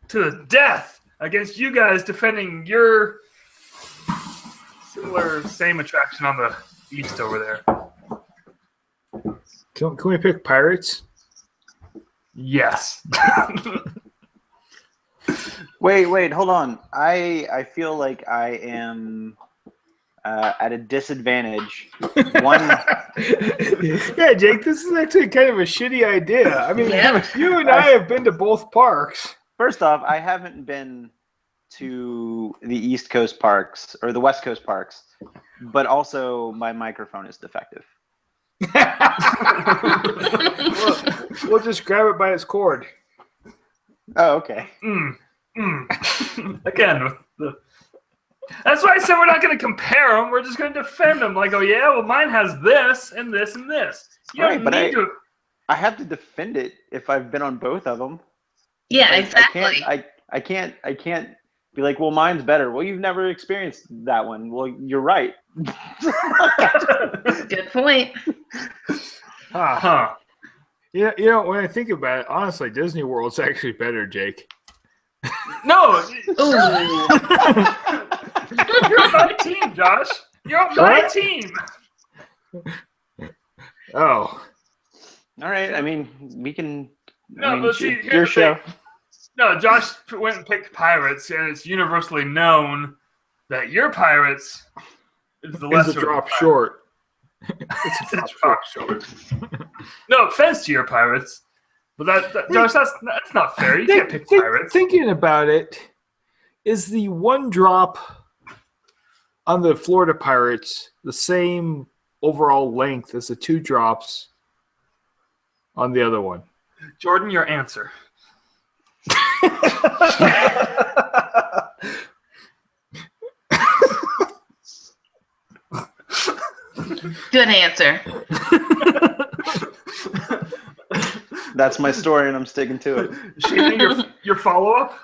to the death against you guys defending your same attraction on the east over there. Can we pick pirates? Yes. wait, hold on. I feel like I am at a disadvantage. Yeah, Jake, this is actually kind of a shitty idea. I mean, Yeah. you and I have been to both parks. First off, I haven't been to the East Coast parks or the West Coast parks, but also my microphone is defective. We'll just grab it by its cord. Oh, okay. Again, that's why I said we're not going to compare them. We're just going to defend them. Like, oh yeah, well mine has this and this and this. You Right, don't but need to. I have to defend it if I've been on both of them. Yeah, exactly. I can't be like, well, mine's better. Well, you've never experienced that one. Well, you're right. Good point. Huh. Yeah, when I think about it, honestly, Disney World's actually better, Jake. No. Ooh. You're on my team, Josh. You're on my team. Oh. All right. I mean, we can. No, but see, here's your the show. thing. No, Josh went and picked Pirates, and it's universally known that your Pirates is the It's lesser a of the drop Pirates. short. It's a drop short. No offense to your Pirates, but Josh, that's not fair. You can't pick Pirates. Thinking about it, is the one drop on the Florida Pirates the same overall length as the two drops on the other one? Jordan, your answer. Good answer. That's my story, and I'm sticking to it. Shane, your follow-up?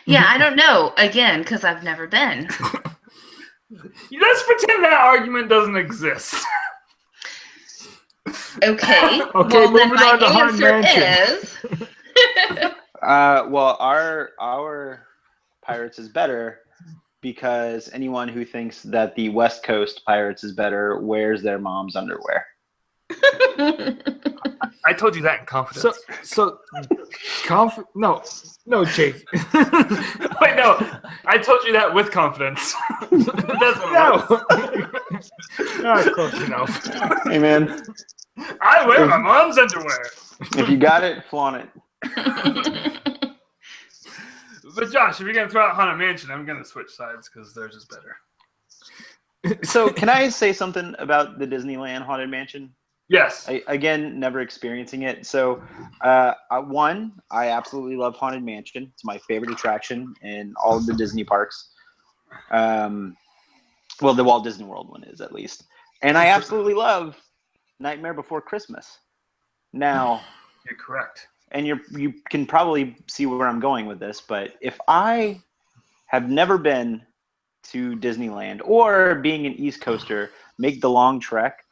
Yeah, I don't know. Again, because I've never been. Let's pretend that argument doesn't exist. Okay. Okay, well, then moving my on to Haunted answer Mansion. is Well, our Pirates is better because anyone who thinks that the West Coast Pirates is better wears their mom's underwear. I told you that in confidence. No, Jake. Wait, no. I told you that with confidence. That's what it was. Not close enough. Hey, man, I wear my mom's underwear. if you got it, flaunt it. But Josh, if you're gonna throw out Haunted Mansion, I'm gonna switch sides because theirs is better. So can I say something about the Disneyland Haunted Mansion? Yes. Again, never experiencing it. So, one, I absolutely love Haunted Mansion. It's my favorite attraction in all of the Disney parks. Well, the Walt Disney World one is, at least. And I absolutely love Nightmare Before Christmas. Now, You're correct. and you can probably see where I'm going with this, but if I have never been to Disneyland, or being an East Coaster, make the long trek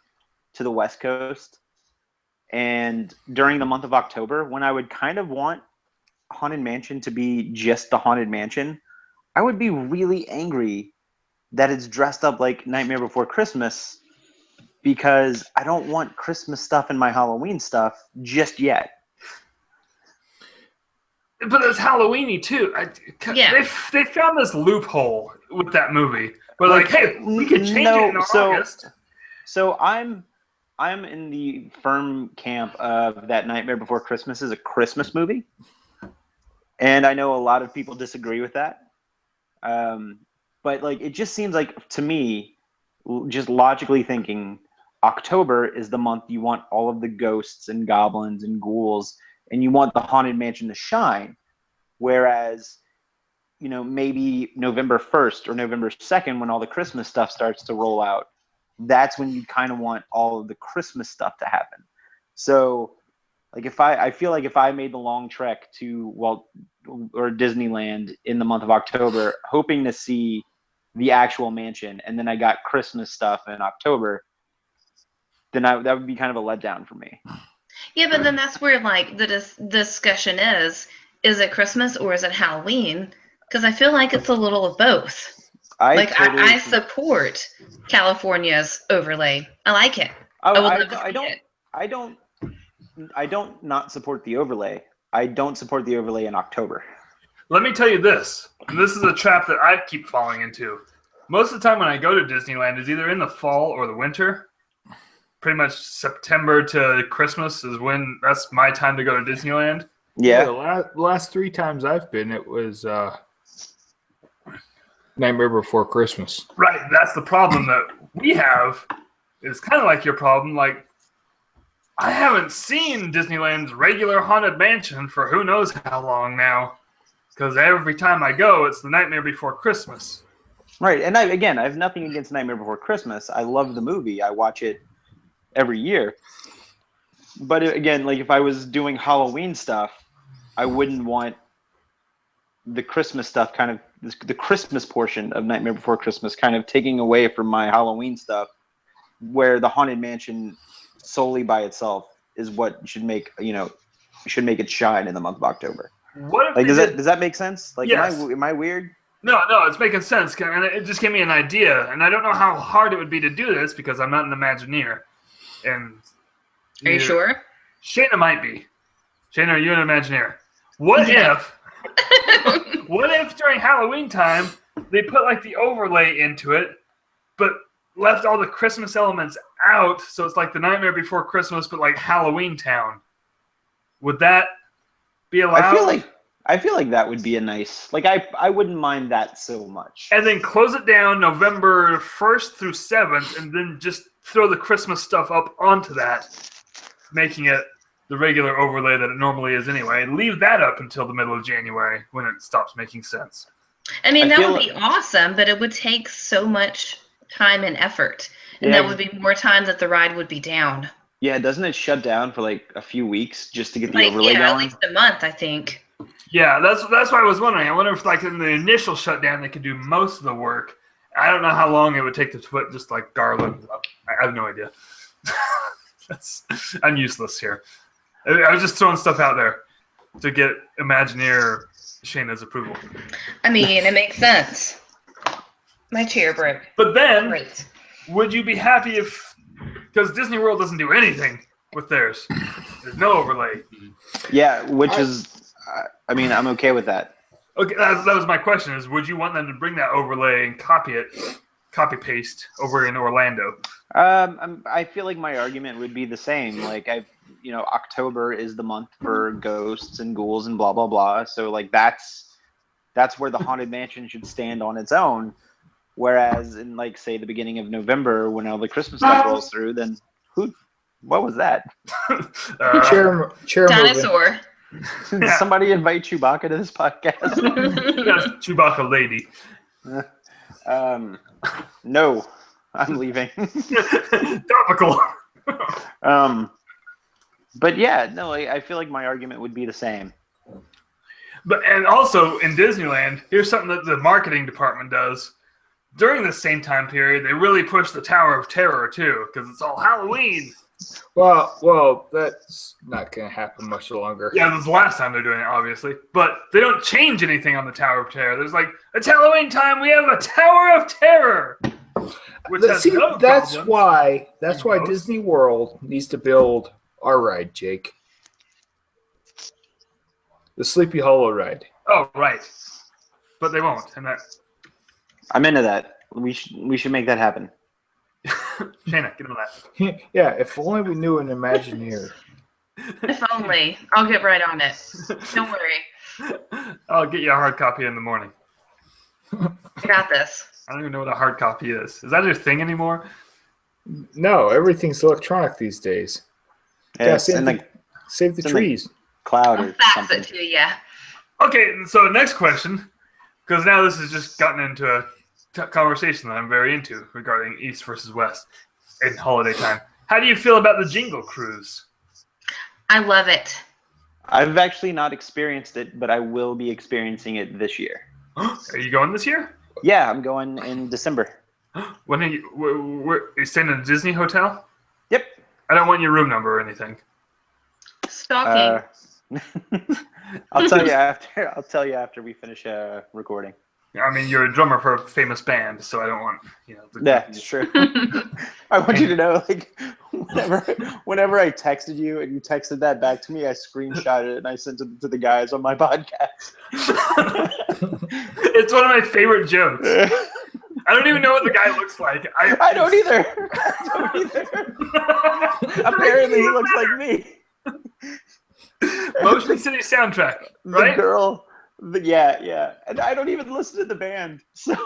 to the West Coast, and during the month of October, when I would kind of want Haunted Mansion to be just the Haunted Mansion, I would be really angry that it's dressed up like Nightmare Before Christmas, because I don't want Christmas stuff in my Halloween stuff just yet. But it's Halloweeny too. Yeah. They found this loophole with that movie. But like, hey, we could change it in August. So I'm in the firm camp of that Nightmare Before Christmas is a Christmas movie, and I know a lot of people disagree with that. But like, it just seems like, to me, just logically thinking, October is the month you want all of the ghosts and goblins and ghouls, and you want the Haunted Mansion to shine. Whereas, maybe November 1st or November 2nd, when all the Christmas stuff starts to roll out, that's when you kind of want all of the Christmas stuff to happen. So, like, I feel like if I made the long trek to Disneyland in the month of October, hoping to see the actual mansion, and then I got Christmas stuff in October, then that would be kind of a letdown for me. Yeah, but then that's where like the discussion is it Christmas or is it Halloween? Because I feel like it's a little of both. I support California's overlay. I like it. I don't not support the overlay. I don't support the overlay in October. Let me tell you this, and this is a trap that I keep falling into. Most of the time when I go to Disneyland, it's either in the fall or the winter. Pretty much September to Christmas is when that's my time to go to Disneyland. Yeah. The last 3 times I've been, it was Nightmare Before Christmas. Right, that's the problem that we have. It's kind of like your problem. Like, I haven't seen Disneyland's regular Haunted Mansion for who knows how long now. Because every time I go, it's the Nightmare Before Christmas. Right, and I have nothing against Nightmare Before Christmas. I love the movie. I watch it every year. But again, like, if I was doing Halloween stuff, I wouldn't want the Christmas stuff, kind of the Christmas portion of Nightmare Before Christmas, kind of taking away from my Halloween stuff, where the Haunted Mansion solely by itself is what should make it shine in the month of October. What if does that make sense? Like, yes. Am I weird? No, it's making sense. And it just gave me an idea, and I don't know how hard it would be to do this because I'm not an Imagineer. And are you sure? Shayna might be. Shayna, are you an Imagineer? What if during Halloween time they put like the overlay into it, but left all the Christmas elements out, so it's like the Nightmare Before Christmas, but like Halloween Town? Would that be allowed? I feel like that would be a nice, like, I wouldn't mind that so much. And then close it down November 1st through 7th, and then just throw the Christmas stuff up onto that, making it the regular overlay that it normally is anyway. And leave that up until the middle of January when it stops making sense. I mean, that would be awesome, but it would take so much time and effort. And that would be more time that the ride would be down. Yeah, doesn't it shut down for like a few weeks just to get the overlay going? At least a month, I think. Yeah, that's why I was wondering. I wonder if, like, in the initial shutdown, they could do most of the work. I don't know how long it would take to put just like garland up. I have no idea. I'm useless here. I was just throwing stuff out there to get Imagineer Shayna's approval. I mean, it makes sense. My chair broke. But then, would you be happy if, because Disney World doesn't do anything with theirs. There's no overlay. Yeah, I mean, I'm okay with that. Okay, that was my question, is would you want them to bring that overlay and copy paste over in Orlando? I feel like my argument would be the same. Like, October is the month for ghosts and ghouls and blah, blah, blah. So, like, that's that's where the Haunted Mansion should stand on its own. Whereas in, like, say, the beginning of November, when all the Christmas stuff rolls through, then what was that? Chair moving. Dinosaur. Did somebody invite Chewbacca to this podcast? That's Chewbacca lady. No, I'm leaving. Topical. But yeah, no, I feel like my argument would be the same. And also in Disneyland, here's something that the marketing department does. During the same time period, they really push the Tower of Terror too, because it's all Halloween. Well, that's not going to happen much longer. Yeah, this is the last time they're doing it, obviously. But they don't change anything on the Tower of Terror. There's like, it's Halloween time, we have a Tower of Terror! Which has no that's goblins. why Ghosts. Disney World needs to build our ride, Jake. The Sleepy Hollow ride. Oh, right. But they won't. And that, I'm into that. We should make that happen. Shayna, get on that. Yeah, if only we knew an Imagineer. If only. I'll get right on it. Don't worry. I'll get you a hard copy in the morning. I got this. I don't even know what a hard copy is. Is that your thing anymore? No, everything's electronic these days. Yeah, It's in the save the it's in the- trees. cloud I'll or fax something. it to you. Okay, so next question, because now this has just gotten into a conversation that I'm very into regarding East versus West in holiday time. How do you feel about the Jingle Cruise? I love it. I've actually not experienced it, but I will be experiencing it this year. Are you going this year? Yeah, I'm going in December. When are you? Are you staying in a Disney hotel? Yep. I don't want your room number or anything. Stalking. I'll tell you after. I'll tell you after we finish recording. I mean, you're a drummer for a famous band, so I don't want the Yeah, it's true. I want you to know, like, whenever I texted you and you texted that back to me, I screenshotted it and I sent it to the guys on my podcast. It's one of my favorite jokes. I don't even know what the guy looks like. I don't either. Apparently, he looks like me. Motion City soundtrack, right? The girl. Yeah. And I don't even listen to the band. So,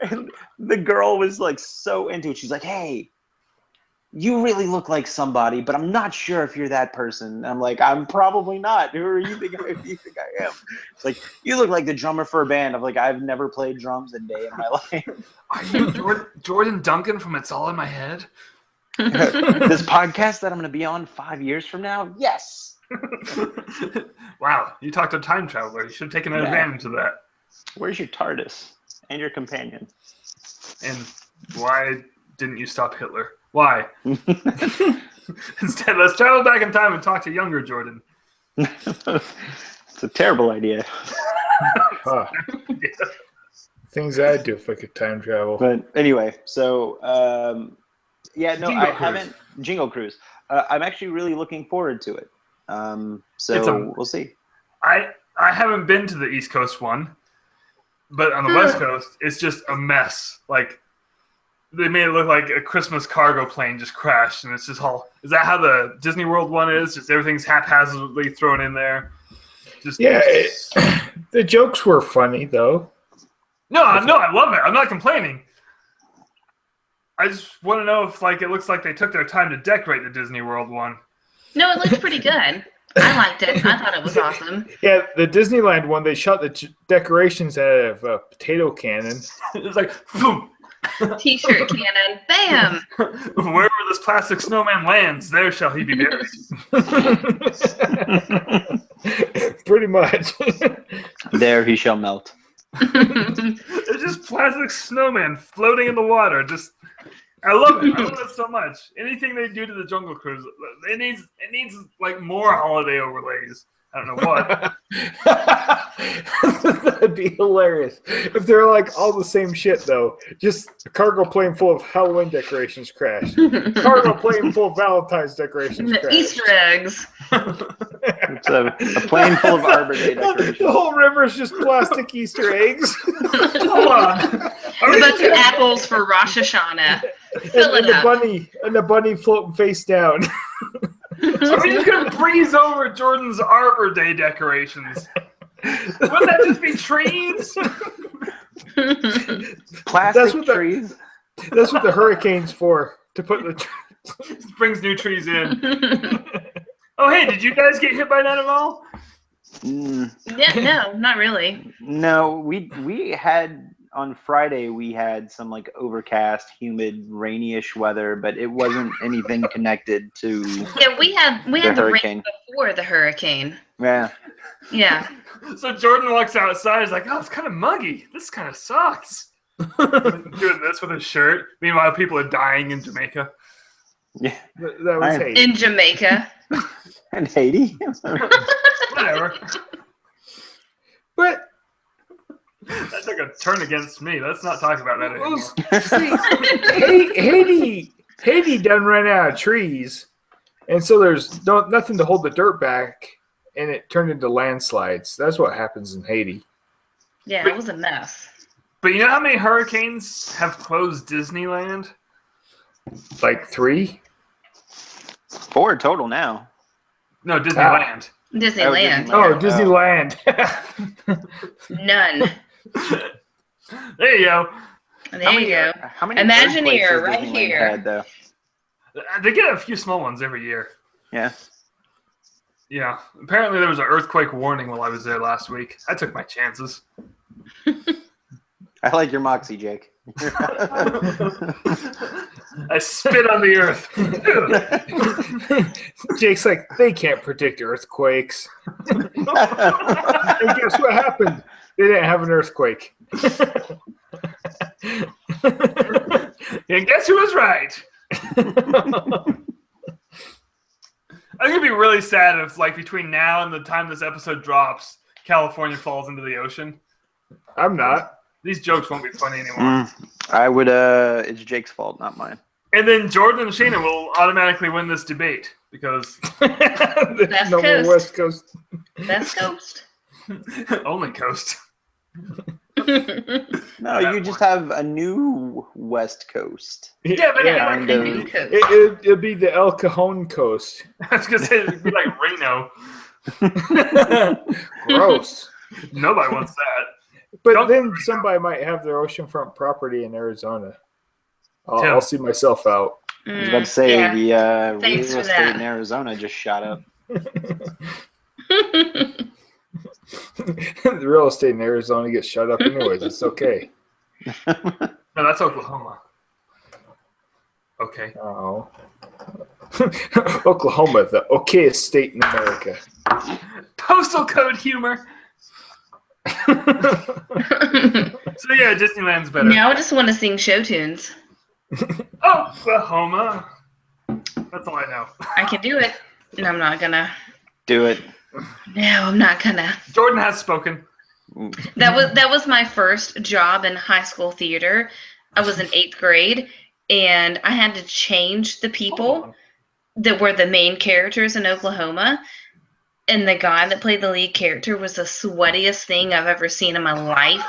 and the girl was like so into it. She's like, "Hey, you really look like somebody, but I'm not sure if you're that person." And I'm like, "I'm probably not. Who are you think I am?" It's like, "You look like the drummer for a band." I'm like, "I've never played drums a day in my life." Are you Jordan Duncan from It's All in My Head? This podcast that I'm going to be on 5 years from now? Yes. Wow, you talked to a time traveler. You should have taken advantage of that. Where's your TARDIS and your companion? And why didn't you stop Hitler? Why? Instead, let's travel back in time and talk to younger Jordan. It's a terrible idea. Huh. Things I'd do if I could time travel. But anyway, so yeah, no, Jingle I Cruise. haven't. Jingle Cruise. I'm actually really looking forward to it. So we'll see. I haven't been to the East Coast one, but on the West Coast, it's just a mess. Like, they made it look like a Christmas cargo plane just crashed, and it's just all. Is that how the Disney World one is? Just everything's haphazardly thrown in there. Just Yeah, the jokes were funny though. No, I love it. I'm not complaining. I just want to know if it looks like they took their time to decorate the Disney World one. No, it looks pretty good. I liked it. I thought it was awesome. Yeah, the Disneyland one, they shot the decorations out of a potato cannon. It's like, boom. T-shirt cannon. Bam. Wherever this plastic snowman lands, there shall he be buried. Pretty much. There he shall melt. It's just plastic snowman floating in the water. I love it. I love it so much. Anything they do to the Jungle Cruise, it needs like more holiday overlays. I don't know what. That'd be hilarious if they're like all the same shit though. Just a cargo plane full of Halloween decorations crashed. Cargo plane full of Valentine's decorations The crashed. Easter eggs. It's a plane full of Arbor Day decorations. The whole river is just plastic Easter eggs. Hold on. A bunch of apples for Rosh Hashanah. Fill and it up. the bunny floating face down. Are we just gonna breeze over Jordan's Arbor Day decorations? Wouldn't that just be trees? Plastic what the- trees. That's what the hurricane's for, to put the Brings new trees in. Oh, hey, did you guys get hit by that at all? Mm, Yeah, no, not really. no, we had on Friday we had some like overcast, humid, rainy-ish weather, but it wasn't anything connected to. Yeah, we had the hurricane. rain before the hurricane. Yeah. Yeah. So Jordan walks outside. He's like, "Oh, it's kind of muggy. This kind of sucks." Doing this with his shirt. Meanwhile, people are dying in Jamaica. Yeah. That was I- Haiti. In Jamaica. And Haiti. Whatever. But That took a turn against me. Let's not talk about that anymore. see, Haiti done ran out of trees, and so there's nothing to hold the dirt back, and it turned into landslides. That's what happens in Haiti. Yeah, it was a mess. But you know how many hurricanes have closed Disneyland? Like 3? 4 total now. No, Disneyland. Disneyland. Oh, Yeah. Disneyland. None. There you go. There you go. How many Imagineer, earthquakes has right Disneyland here. had, though? They get a few small ones every year. Yeah. Yeah. Apparently there was an earthquake warning while I was there last week. I took my chances. I like your moxie, Jake. I spit on the earth. Jake's like, they can't predict earthquakes. And guess what happened? They didn't have an earthquake. And guess who was right? I think it'd be really sad if, like, between now and the time this episode drops, California falls into the ocean. I'm not. These jokes won't be funny anymore. I would. It's Jake's fault, not mine. And then Jordan and Shayna will automatically win this debate because There's no more Coast. West Coast. Best coast. only coast. No, you just have a new West Coast. Yeah, but Yeah. Kind of. New coast. It'll be the El Cajon Coast. I was gonna say it'd be like Reno. Gross. Nobody wants that. But Don't- then somebody might have their oceanfront property in Arizona. Tim. I'll see myself out. I was about to say Yeah. the real Thanks for estate that. in Arizona just shot up. The real estate in Arizona gets shut up anyways. It's okay. No, that's Oklahoma. Okay. Oh. Oklahoma, the okayest state in America. Postal code humor. So yeah, Disneyland's better. Now I just want to sing show tunes. Oklahoma. That's all I know. I can do it. No, I'm not gonna. Do it. No, I'm not gonna. Jordan has spoken. That was my first job in high school theater. I was in 8th grade, and I had to change the people that were the main characters in Oklahoma. And the guy that played the lead character was the sweatiest thing I've ever seen in my life.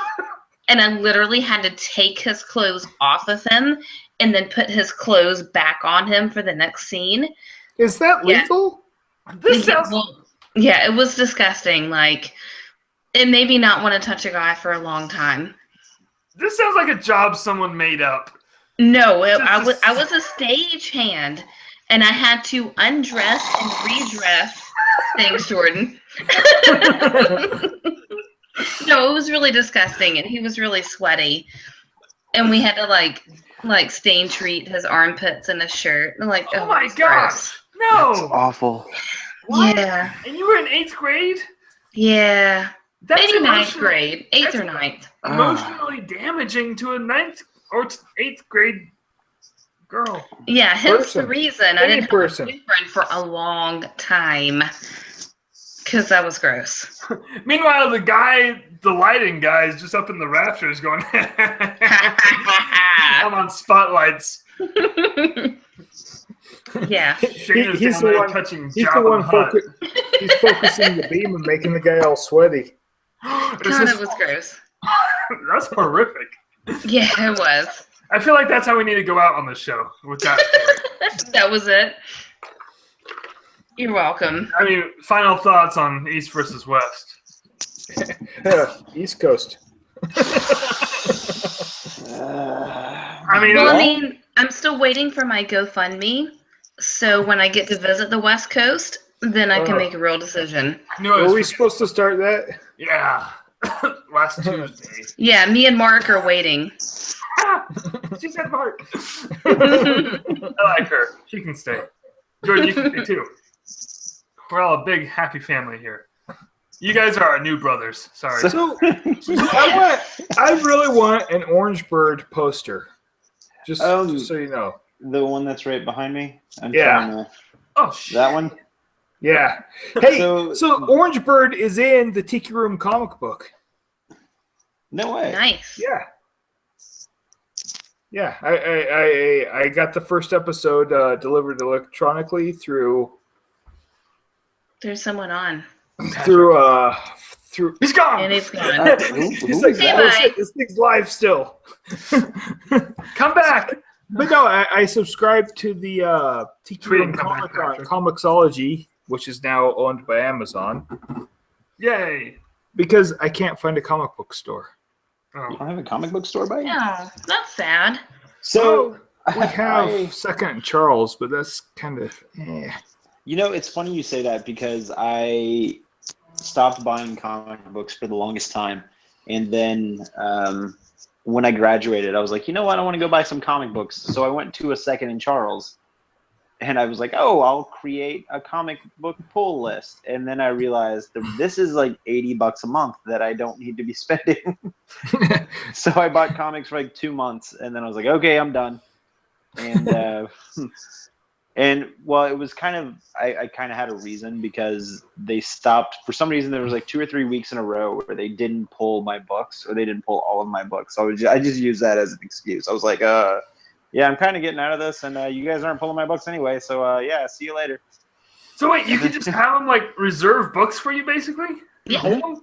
And I literally had to take his clothes off of him and then put his clothes back on him for the next scene. Is that Yeah. legal? This sounds. Yeah, it was disgusting. Like, it made me not want to touch a guy for a long time. This sounds like a job someone made up. No, Just a I was a stagehand, and I had to undress and redress. Thanks, Jordan. No, it was really disgusting, and he was really sweaty, and we had to like stain treat his armpits and his shirt. Like, Oh it my was gosh. gross. That's No. awful. What? Yeah, And you were in 8th grade? yeah. That's Maybe ninth emotional- grade, 8th or that's- 9th. Emotionally damaging to a 9th or 8th grade girl. Yeah, hence the Person. reason I Any didn't person. have a boyfriend for a long time. Because that was gross. Meanwhile, the lighting guy is just up in the rafters going, I'm on spotlights. Yeah. Shayna's He's down the there one- touching He's the Jabba one the Hutt. he's focusing the beam and making the guy all sweaty. It's God, just- it was gross. that's horrific. Yeah, it was. I feel like that's how we need to go out on this show with that story. That was it. You're welcome. I mean, final thoughts on East versus West. East Coast. I mean, Well, I Well, mean, I'm still waiting for my GoFundMe. So when I get to visit the West Coast, then I can Oh. make a real decision. I knew I Were was we forgetting. supposed to start that? Yeah. Last Tuesday. Yeah, me and Mark are waiting. She said Mark. I like her. She can stay. Jordan, you can stay too. We're all a big happy family here. You guys are our new brothers. Sorry. So I really want an Orange Bird poster. Just so you know. the one that's right behind me. I'm Yeah. trying to. Oh shit. That one. Yeah. Hey, So- so Orange Bird is in the Tiki Room comic book. No way. Nice. Yeah. Yeah, I got the first episode delivered electronically through There's someone on. through. He's gone. And it's gone. He's like, Say oh bye. shit, this thing's live still. Come back. But no, I subscribed to the Tiki Tweet Room and come back, Patrick. Comixology, which is now owned by Amazon, Yay. because I can't find a comic book store. You Oh. don't have a comic book store by you? No, that's sad. So We have I- Second and Charles, but that's kind of You know, it's funny you say that because I stopped buying comic books for the longest time. And then when I graduated, I was like, you know what? I want to go buy some comic books. So I went to a Second and Charles. And I was like, oh, I'll create a comic book pull list. And then I realized that this is like $80 a month that I don't need to be spending. So I bought comics for like 2 months. And then I was like, okay, I'm done. And and well, it was kind of I kind of had a reason because they stopped for some reason. There was like 2 or 3 weeks in a row where they didn't pull my books or they didn't pull all of my books. So I just used that as an excuse. I was like, yeah, I'm kind of getting out of this, and you guys aren't pulling my books anyway. So yeah, see you later. So wait, you could just have them like reserve books for you, basically? Yeah. Hold them?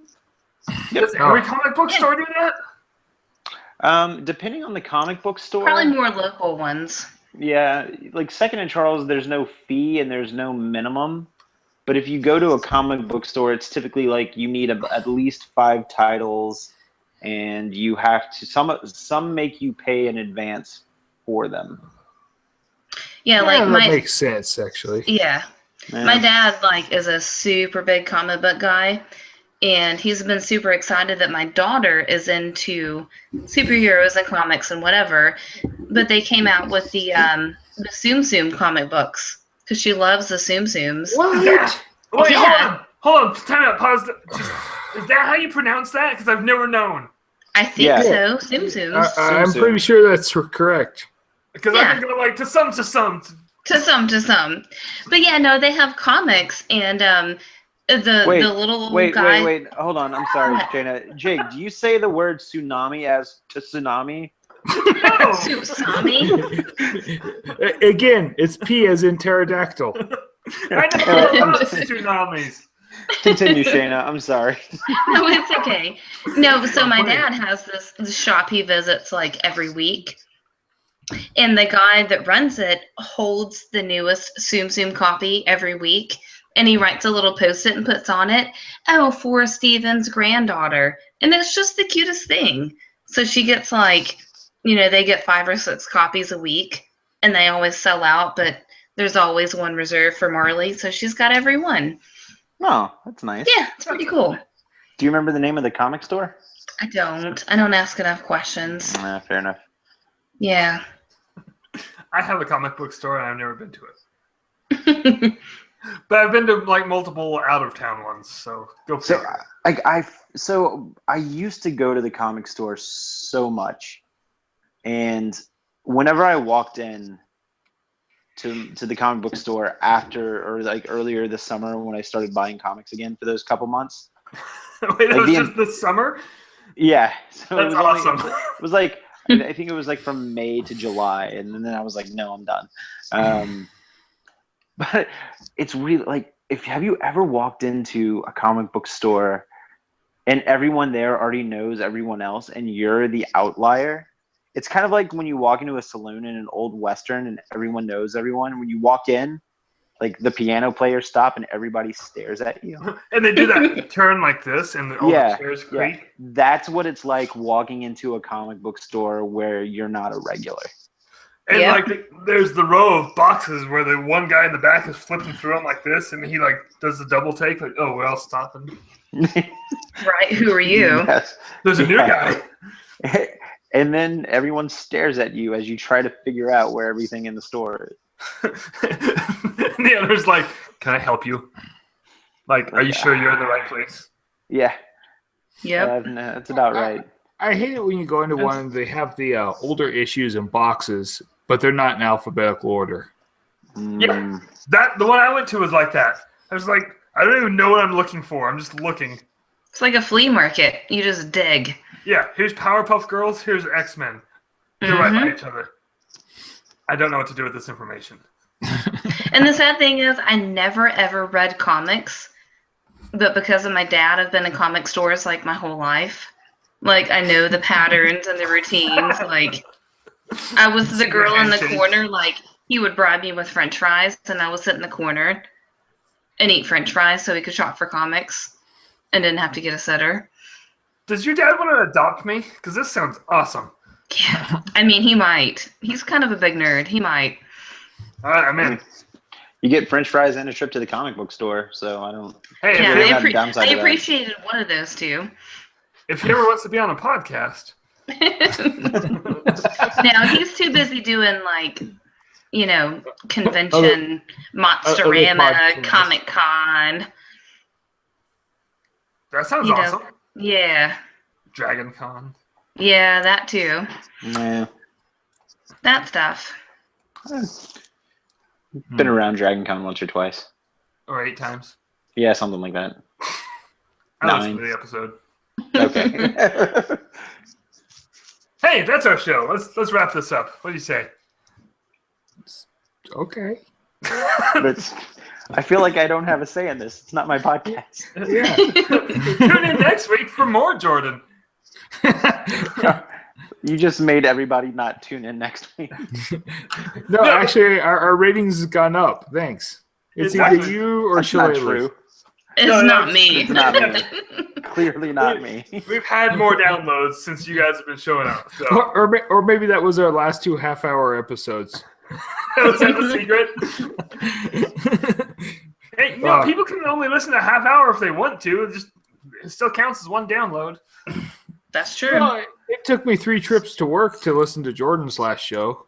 Yep. Does every comic book Yeah. store do that? Depending on the comic book store, Probably more local ones. yeah, like Second and Charles, there's no fee and there's no minimum. But if you go to a comic book store, it's typically like you need at least 5 titles, and you have to some make you pay in advance for them. Yeah, like that my makes sense actually. yeah. Yeah. My dad like is a super big comic book guy, and he's been super excited that my daughter is into superheroes and comics and whatever. But they came out with the Tsum Tsum comic books because she loves the Tsum Tsums. What? Wait, Yeah. hold on. Time out. Pause. Is that how you pronounce that? Because I've never known. I think Yeah. so. Tsum Tsums. I'm Tsum pretty Tsum. sure that's correct. Because Yeah. I've been going like to some. To some. But yeah, no, they have comics and the Wait, little Wait, guy. wait. Hold on. I'm sorry, Jana. Jake, do you say the word tsunami as to tsunami? No. Sami. Again, it's P as in pterodactyl. I know about tsunamis. Continue, Shayna. I'm sorry. No, it's okay. No, so my dad has this shop he visits like every week. And the guy that runs it holds the newest Tsum Tsum copy every week. And he writes a little post-it and puts on it, oh, for Steven's granddaughter. And it's just the cutest thing. So she gets like, they get 5 or 6 copies a week. And they always sell out, but there's always one reserved for Marley. So she's got every one. Oh, that's nice. Yeah, it's pretty cool. Do you remember the name of the comic store? I don't ask enough questions. Fair enough. Yeah. I have a comic book store and I've never been to it. But I've been to like multiple out of town ones, so go So figure. I used to go to the comic store so much, and whenever I walked in to the comic book store after or like earlier this summer when I started buying comics again for those couple months. Wait, that like was the- just this summer? Yeah, so That's it was awesome. It was like I think it was like from May to July, and then I was like, no, I'm done. But it's really like, have you ever walked into a comic book store and everyone there already knows everyone else and you're the outlier? It's kind of like when you walk into a saloon in an old Western and everyone knows everyone. When you walk in like the piano players stop and everybody stares at you. And they do that turn like this, and all Yeah, the chairs yeah. creak. That's what it's like walking into a comic book store where you're not a regular. And Yeah. like there's the row of boxes where the one guy in the back is flipping through them like this, and he like does the double take, like, oh, we're all stopping. Right? Who are you? Yes. There's a new Yeah. guy. And then everyone stares at you as you try to figure out where everything in the store is. And the other's like, can I help you? Like, are you sure you're in the right place? Yeah, Yep. that's about right. I hate it when you go into one and they have the older issues in boxes, but they're not in alphabetical order. Mm, The one I went to was like that. I was like, I don't even know what I'm looking for. I'm just looking. It's like a flea market. You just dig. Yeah, here's Powerpuff Girls, here's X-Men. They're right by Mhm. each other. I don't know what to do with this information. And the sad thing is, I never ever read comics, but because of my dad, I've been in comic stores like my whole life. Like I know the patterns and the routines. Like I was the girl in the corner. Like he would bribe me with French fries, and I would sit in the corner and eat French fries so he could shop for comics and didn't have to get a sitter. Does your dad want to adopt me? Because this sounds awesome. Yeah, I mean he might. He's kind of a big nerd. He might. All right, I'm in. You get French fries and a trip to the comic book store, so I don't. Hey, Yeah, really if, have a downside I to that. appreciated one of those two. if he ever wants to be on a podcast, Now he's too busy doing like, convention, Monsterama, podcasts. Comic Con. that sounds You know. awesome. Yeah, Dragon Con. yeah, that too. Nah. That stuff. Been around Dragon Con once or twice. Or 8 times. Yeah, something like that. I listened 9. to the episode. Okay. Hey, that's our show. Let's wrap this up. What do you say? Okay. But I feel like I don't have a say in this. It's not my podcast. Yeah. Tune in next week for more Jordan. You just made everybody not tune in next week. No, actually, our ratings has gone up. Thanks. It's It's either actually- you or That's not Shillelagh. true. It's No, not it's- me. It's not me. Clearly not me. We've had more downloads since you guys have been showing up. So Or maybe that was our last 2 half-hour episodes. was that the secret? Hey, people can only listen to a half hour if they want to. It still counts as one download. That's true. Well, it took me 3 trips to work to listen to Jordan's last show.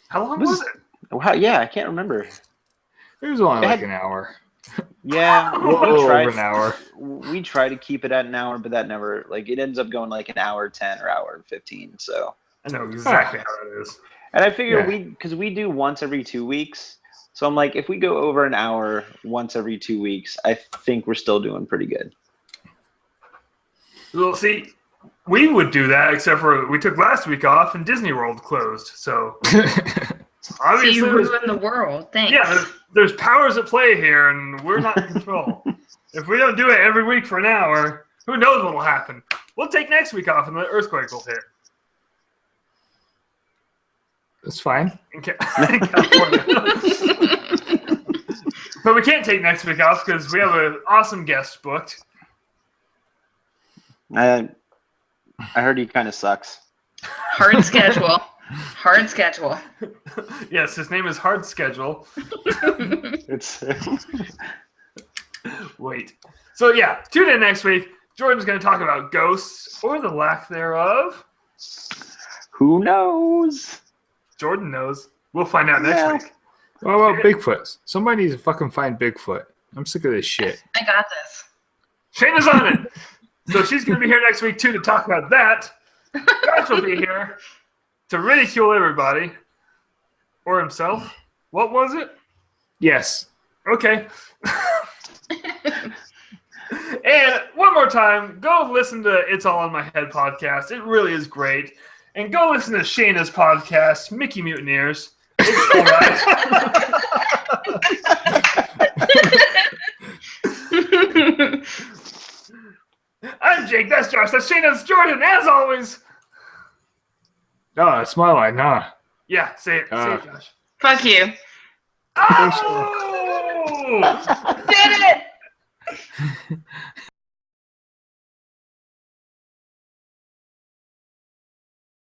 How long was it? Wow, yeah, I can't remember. It was only like It had- an hour. Yeah, A little we over tried. an hour. We try to keep it at an hour, but that never it ends up going like an hour 10 or hour 15. So, I know exactly how it is. and I figure Yeah. because we do once every 2 weeks. So I'm like, if we go over an hour once every 2 weeks, I think we're still doing pretty good. Well, see, we would do that, except for we took last week off and Disney World closed. So So obviously, you ruined the world. Thanks. yeah, there's powers at play here, and we're not in control. If we don't do it every week for an hour, who knows what will happen? We'll take next week off, and the earthquake will hit That's fine. in in California. But we can't take next week off because we have an awesome guest booked. I heard he kind of sucks. Hard schedule. Hard schedule. Yes, his name is Hard Schedule. It's Wait. So yeah, tune in next week. Jordan's going to talk about ghosts or the lack thereof. who knows? Jordan knows. We'll find out next Yeah. week. What about Bigfoot? Somebody needs to fucking find Bigfoot. I'm sick of this shit. I got this. Shayna's on it. So she's going to be here next week too to talk about that. Josh will be here to ridicule everybody or himself. What was it? Yes. Okay. And one more time, go listen to It's All in My Head podcast. It really is great. And go listen to Shayna's podcast, Mickey Mutineers. It's all right. I'm Jake. That's Josh. That's Shayna. That's Jordan. As always. Oh, that's my line, huh? Yeah, say it. Say it, Josh. Fuck you. Oh! Did it!